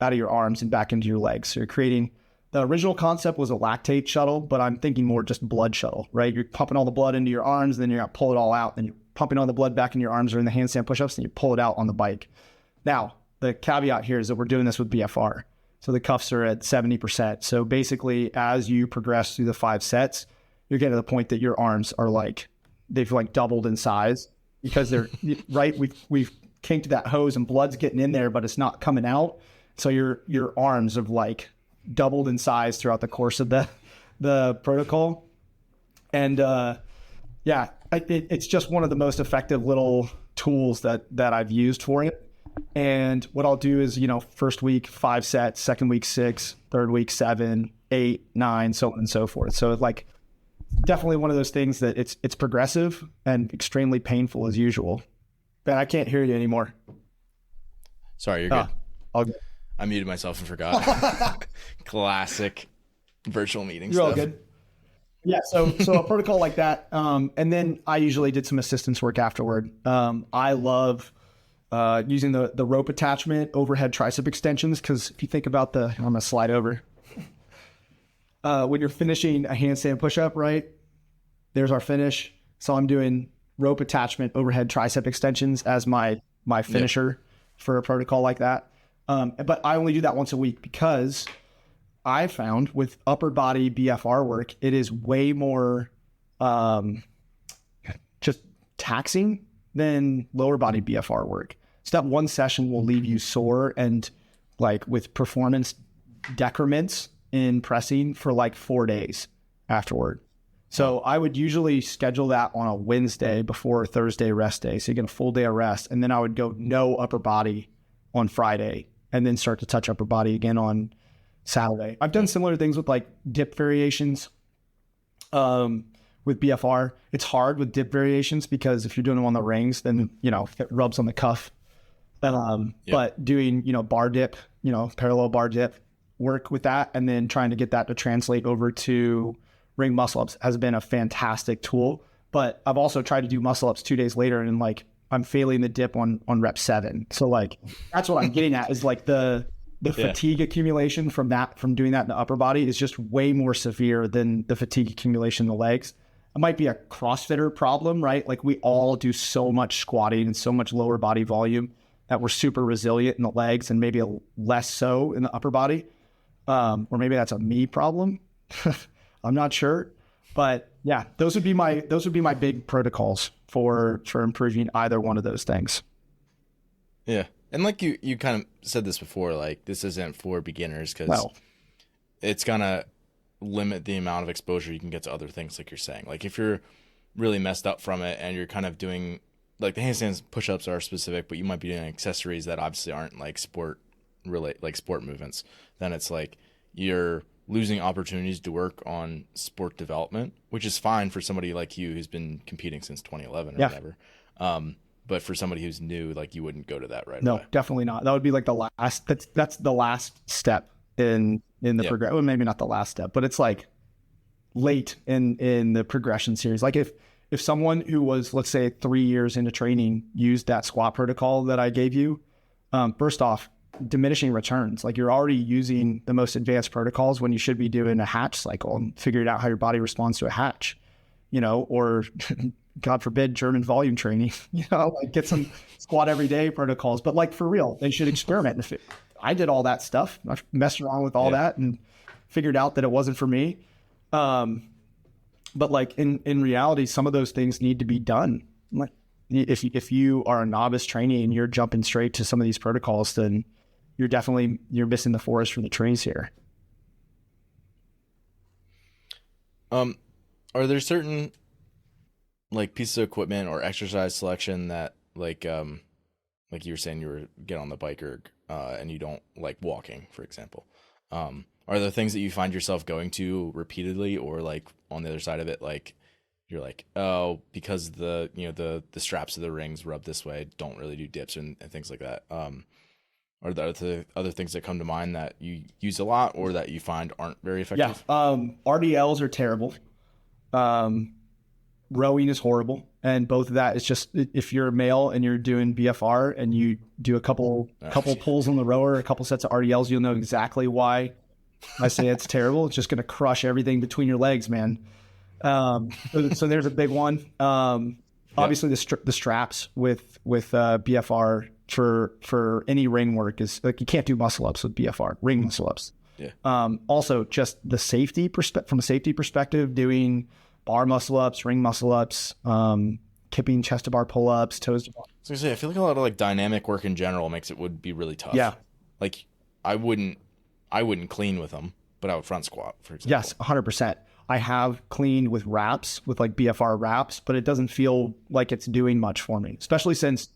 out of your arms and back into your legs. So you're creating, the original concept was a lactate shuttle, but I'm thinking more just blood shuttle, right? You're pumping all the blood into your arms, then you're going to pull it all out. Then you're pumping all the blood back in your arms or in the handstand push-ups, and you pull it out on the bike. Now, the caveat here is that we're doing this with BFR. So the cuffs are at 70%. So basically, as you progress through the 5 sets, you're getting to the point that your arms are they've doubled in size because they're, right? We've kinked that hose and blood's getting in there, but it's not coming out. So your arms have doubled in size throughout the course of the protocol. And it's just one of the most effective little tools that I've used for it. And what I'll do is, first week 5 sets, second week 6, third week 7, 8, 9, so on and so forth. So definitely one of those things that it's progressive and extremely painful as usual. Ben, I can't hear you anymore. Sorry, you're good. All good. I muted myself and forgot. Classic virtual meeting stuff. You're all good. Yeah, so a protocol like that. And then I usually did some assistance work afterward. I love using the rope attachment, overhead tricep extensions, because if you think about I'm going to slide over. When you're finishing a handstand push-up, right? There's our finish. So I'm doing rope attachment, overhead tricep extensions as my finisher for a protocol like that. But I only do that once a week because I found with upper body BFR work, it is way more just taxing than lower body BFR work. So that one session will leave you sore and with performance decrements in pressing for 4 days afterward. So I would usually schedule that on a Wednesday before Thursday rest day. So you get a full day of rest. And then I would go no upper body on Friday and then start to touch upper body again on Saturday. I've done similar things with dip variations, with BFR. It's hard with dip variations because if you're doing them on the rings, then, it rubs on the cuff. But doing, bar dip, parallel bar dip, work with that, and then trying to get that to translate over to ring muscle ups has been a fantastic tool. But I've also tried to do muscle ups 2 days later, and like I'm failing the dip on rep 7. So like that's what I'm getting at is like the fatigue accumulation from doing that in the upper body is just way more severe than the fatigue accumulation in the legs. It might be a CrossFitter problem, right? Like we all do so much squatting and so much lower body volume that we're super resilient in the legs and maybe less so in the upper body. Or maybe that's a me problem. I'm not sure. But yeah, those would be my big protocols for improving either one of those things. Yeah. And like you kind of said this before, like this isn't for beginners because it's gonna limit the amount of exposure you can get to other things, like you're saying. Like if you're really messed up from it and you're kind of doing like the handstands, push-ups are specific, but you might be doing accessories that obviously aren't like sport movements, then it's like you're losing opportunities to work on sport development, which is fine for somebody like you who's been competing since 2011 or whatever. But for somebody who's new, like you wouldn't go to that right away. No, definitely not. That would be like the last, that's the last step in the progression. Well, maybe not the last step, but it's like late in the progression series. Like if someone who was, let's say 3 years into training used that squat protocol that I gave you, first off, diminishing returns. Like you're already using the most advanced protocols when you should be doing a hatch cycle and figuring out how your body responds to a hatch, or God forbid, German volume training, like get some squat every day protocols. But like for real, they should experiment. I did all that stuff. I messed around with all that and figured out that it wasn't for me. But like in reality, some of those things need to be done. Like if you are a novice trainee and you're jumping straight to some of these protocols, then you're missing the forest for the trees here. Are there certain like pieces of equipment or exercise selection that like you were saying you get on the bike or and you don't like walking, for example? Are there things that you find yourself going to repeatedly, or like on the other side of it, like you're like, oh, because the straps of the rings rub this way, don't really do dips and things like that? Are there other things that come to mind that you use a lot or that you find aren't very effective? Yeah, RDLs are terrible. Rowing is horrible. And both of that is just, if you're a male and you're doing BFR and you do a couple pulls on the rower, a couple sets of RDLs, you'll know exactly why I say it's terrible. It's just going to crush everything between your legs, man. So there's a big one. Obviously the straps with BFR for any ring work is like, you can't do muscle ups with BFR, ring muscle ups. Yeah. Also just the safety from a safety perspective, doing bar muscle ups, ring muscle ups, kipping chest to bar pull ups, toes to bar. So I feel like a lot of like dynamic work in general would be really tough. Yeah. Like I wouldn't clean with them, but I would front squat, for example. Yes, 100%. I have cleaned with wraps, with like BFR wraps, but it doesn't feel like it's doing much for me, especially since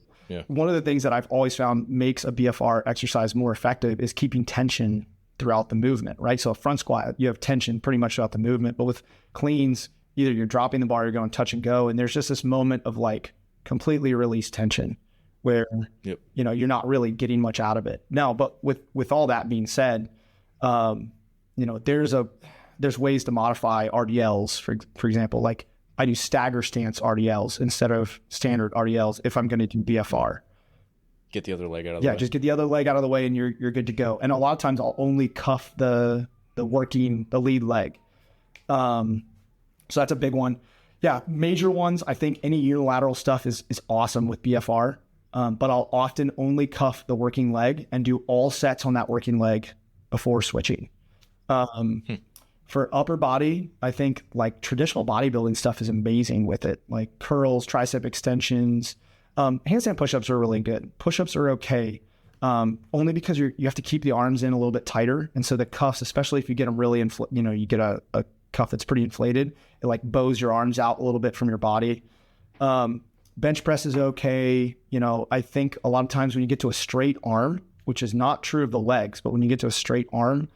one of the things that I've always found makes a BFR exercise more effective is keeping tension throughout the movement, right? So a front squat, you have tension pretty much throughout the movement, but with cleans, either you're dropping the bar, you're going touch and go, and there's just this moment of like completely released tension where, you're not really getting much out of it. Now, but with all that being said, there's ways to modify RDLs, for example, like I do stagger stance RDLs instead of standard RDLs if I'm going to do BFR. Get the other leg out of the way. Yeah, just get the other leg out of the way and you're good to go. And a lot of times I'll only cuff the lead leg. So that's a big one. Yeah, major ones, I think any unilateral stuff is awesome with BFR. But I'll often only cuff the working leg and do all sets on that working leg before switching. For upper body, I think like traditional bodybuilding stuff is amazing with it. Like curls, tricep extensions, handstand push-ups are really good. Push-ups are okay. Only because you have to keep the arms in a little bit tighter. And so the cuffs, especially if you get them really, you get a cuff that's pretty inflated, it like bows your arms out a little bit from your body. Bench press is okay. I think a lot of times when you get to a straight arm, which is not true of the legs, but when you get to a straight arm,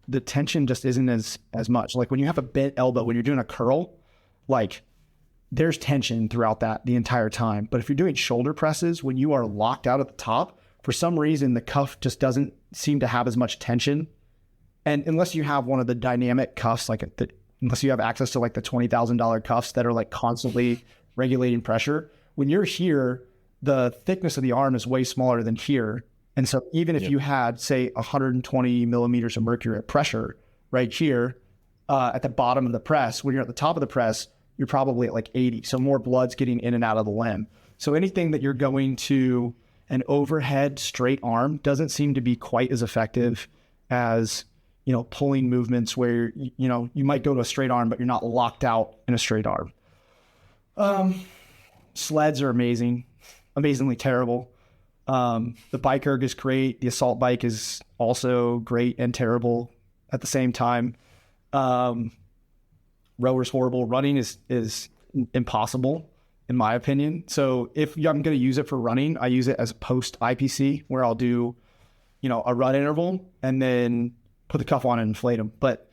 the tension just isn't as much. Like when you have a bent elbow, when you're doing a curl, like there's tension throughout that the entire time. But if you're doing shoulder presses, when you are locked out at the top, for some reason, the cuff just doesn't seem to have as much tension. And unless you have one of the dynamic cuffs, unless you have access to like the $20,000 cuffs that are like constantly regulating pressure, when you're here, the thickness of the arm is way smaller than here. And so even if you had, say, 120 millimeters of mercury at pressure right here at the bottom of the press, when you're at the top of the press, you're probably at like 80. So more blood's getting in and out of the limb. So anything that you're going to an overhead straight arm doesn't seem to be quite as effective as, pulling movements where, you might go to a straight arm, but you're not locked out in a straight arm. Sleds are amazingly terrible. The bike erg is great. The assault bike is also great and terrible at the same time. Rower's horrible. Running is impossible in my opinion. So if I'm going to use it for running, I use it as a post IPC where I'll do, a run interval and then put the cuff on and inflate them. But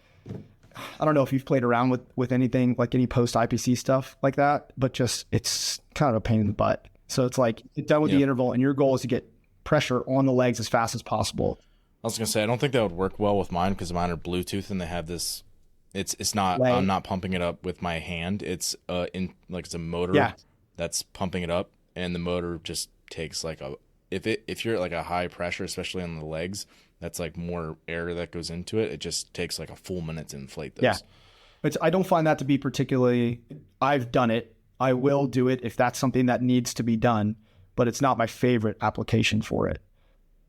I don't know if you've played around with anything like any post IPC stuff like that, but just it's kind of a pain in the butt. So it's like get done with the interval and your goal is to get pressure on the legs as fast as possible. I was going to say, I don't think that would work well with mine because mine are Bluetooth and they have this, it's not, I'm not pumping it up with my hand. It's it's a motor that's pumping it up, and the motor just takes like if you're at like a high pressure, especially on the legs, that's like more air that goes into it. It just takes like a full minute to inflate those. Yeah. I don't find that to be particularly, I've done it. I will do it if that's something that needs to be done, but it's not my favorite application for it.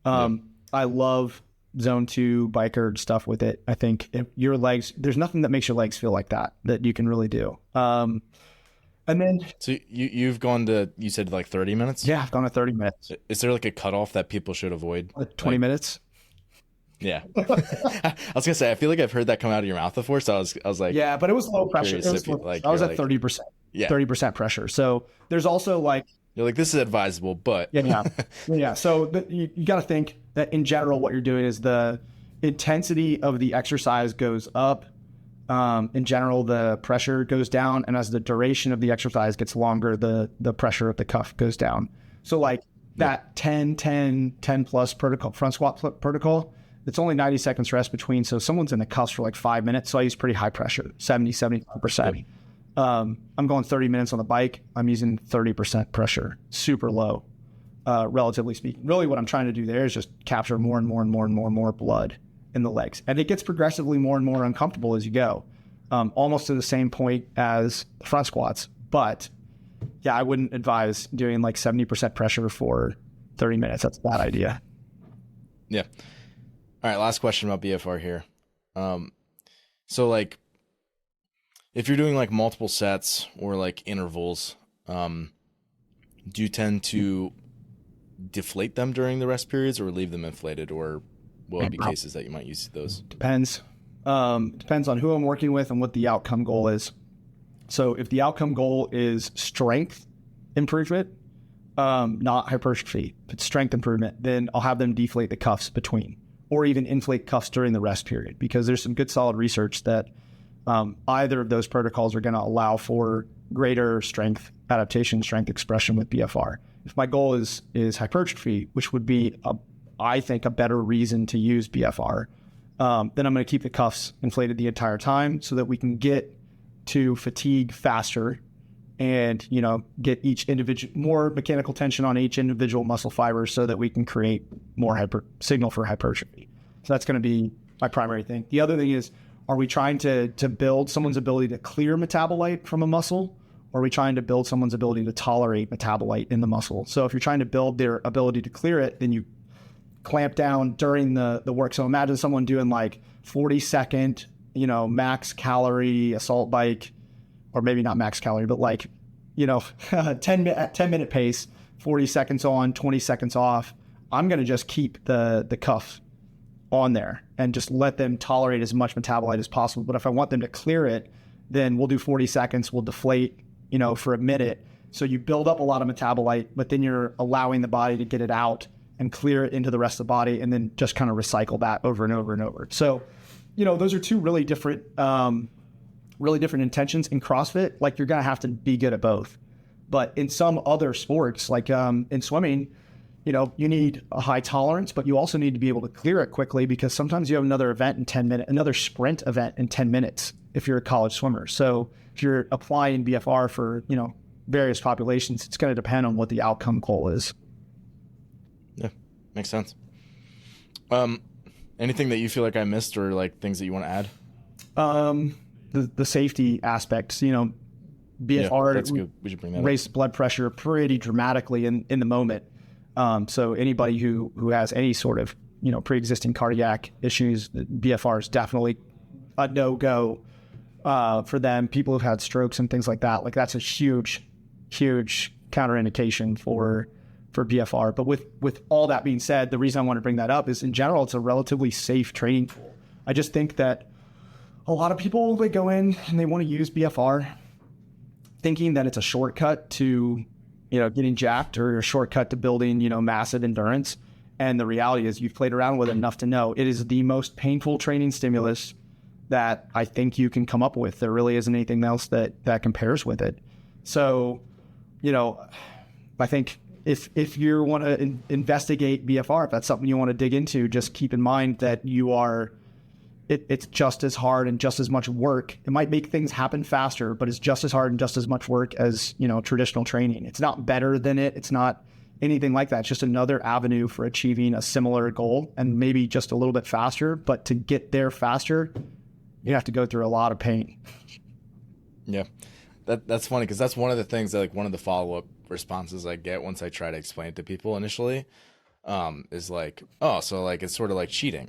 I love zone 2 bike erg stuff with it. I think if your legs, there's nothing that makes your legs feel like that you can really do. And then, so you've gone to, you said like 30 minutes? Yeah, I've gone to 30 minutes. Is there like a cutoff that people should avoid? 20 minutes. Yeah. I was gonna say, I feel like I've heard that come out of your mouth before. So I was like, yeah, but it was low pressure. I was at 30%, 30% pressure. So there's also like, you're like, this is advisable, but yeah. So you got to think that in general, what you're doing is the intensity of the exercise goes up. In general, the pressure goes down. And as the duration of the exercise gets longer, the pressure of the cuff goes down. So like that 10 plus protocol, front squat protocol, it's only 90 seconds rest between. So someone's in the cuffs for like 5 minutes. So I use pretty high pressure, 75%. I'm going 30 minutes on the bike. I'm using 30% pressure, super low, relatively speaking. Really what I'm trying to do there is just capture more and more blood in the legs. And it gets progressively more and more uncomfortable as you go, almost to the same point as the front squats. But yeah, I wouldn't advise doing like 70% pressure for 30 minutes. That's a bad idea. Yeah. All right. Last question about BFR here. So like, if you're doing like multiple sets or like intervals, do you tend to deflate them during the rest periods or leave them inflated, or will it be cases that you might use those? Depends. Depends on who I'm working with and what the outcome goal is. So if the outcome goal is strength improvement, not hypertrophy, but strength improvement, then I'll have them deflate the cuffs between, or even inflate cuffs during the rest period, because there's some good solid research that either of those protocols are going to allow for greater strength adaptation, strength expression with BFR. If my goal is hypertrophy, which would be, I think, a better reason to use BFR, then I'm going to keep the cuffs inflated the entire time so that we can get to fatigue faster and, get each individual, more mechanical tension on each individual muscle fiber so that we can create more signal for hypertrophy. So that's going to be my primary thing. The other thing is, are we trying to build someone's ability to clear metabolite from a muscle? Or are we trying to build someone's ability to tolerate metabolite in the muscle? So if you're trying to build their ability to clear it, then you clamp down during the work. So imagine someone doing like 40-second, max calorie assault bike, or maybe not max calorie, but like, 10-minute pace, 40 seconds on, 20 seconds off. I'm going to just keep the cuff on there and just let them tolerate as much metabolite as possible. But if I want them to clear it, then we'll do 40 seconds, we'll deflate, for a minute. So you build up a lot of metabolite, but then you're allowing the body to get it out and clear it into the rest of the body, and then just kind of recycle that over and over and over. So those are two really different intentions. In CrossFit, like you're going to have to be good at both. But in some other sports, like in swimming, you need a high tolerance, but you also need to be able to clear it quickly, because sometimes you have another event in 10 minutes, another sprint event in 10 minutes if you're a college swimmer. So if you're applying BFR for, various populations, it's going to depend on what the outcome goal is. Yeah, makes sense. Anything that you feel like I missed, or like things that you want to add? The safety aspects, BFR that's good. We should bring that raise blood pressure pretty dramatically in the moment. So anybody who has any sort of, pre-existing cardiac issues, BFR is definitely a no-go for them. People who've had strokes and things like that, like that's a huge counterindication for BFR. But with all that being said, the reason I want to bring that up is, in general, it's a relatively safe training tool. I just think that a lot of people, they go in and they want to use BFR thinking that it's a shortcut to, getting jacked, or a shortcut to building, massive endurance. And the reality is, you've played around with it enough to know it is the most painful training stimulus that I think you can come up with. There really isn't anything else that compares with it. So, I think if you want to investigate BFR, if that's something you want to dig into, just keep in mind that it's just as hard and just as much work. It might make things happen faster, but it's just as hard and just as much work as, traditional training. It's not better than it. It's not anything like that. It's just another avenue for achieving a similar goal, and maybe just a little bit faster. But to get there faster, you have to go through a lot of pain. Yeah. That's funny, because that's one of the things that, like, one of the follow-up responses I get once I try to explain it to people initially, is like, oh, so like it's sort of like cheating.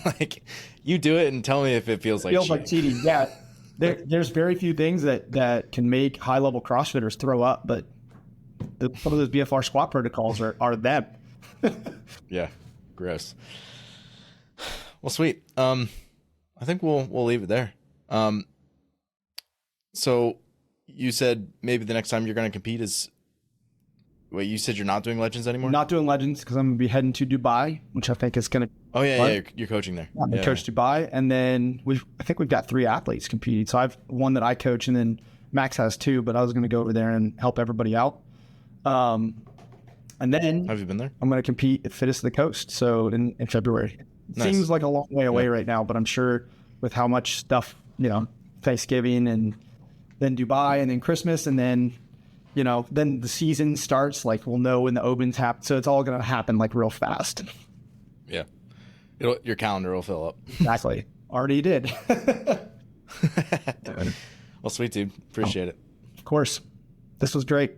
Like, you do it and tell me if it feels like cheating. Yeah. There's very few things that can make high-level CrossFitters throw up, but some of those BFR squat protocols are them. Yeah, gross. Well, sweet. I think we'll leave it there. So you said maybe the next time you're going to compete is... Wait, you said you're not doing Legends anymore? Not doing Legends because I'm going to be heading to Dubai, which I think is going to... Oh, yeah, you're coaching there. I coach Dubai, and then I think we've got 3 athletes competing. So I've one that I coach, and then Max has 2, but I was going to go over there and help everybody out. And then... Have you been there? I'm going to compete at Fittest of the Coast, so in February. It seems like a long way away right now, but I'm sure with how much stuff, Thanksgiving and then Dubai and then Christmas, and then... then the season starts, like we'll know when the Opens happen. So it's all going to happen like real fast. Yeah. Your calendar will fill up. Exactly. Already did. Well, sweet, dude. Appreciate it. Of course. This was great.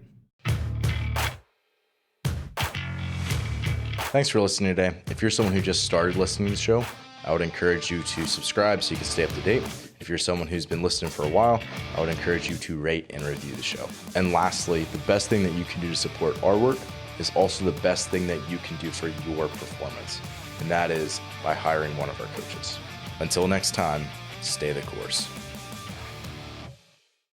Thanks for listening today. If you're someone who just started listening to the show, I would encourage you to subscribe so you can stay up to date. If you're someone who's been listening for a while, I would encourage you to rate and review the show. And lastly, the best thing that you can do to support our work is also the best thing that you can do for your performance. And that is by hiring one of our coaches. Until next time, stay the course.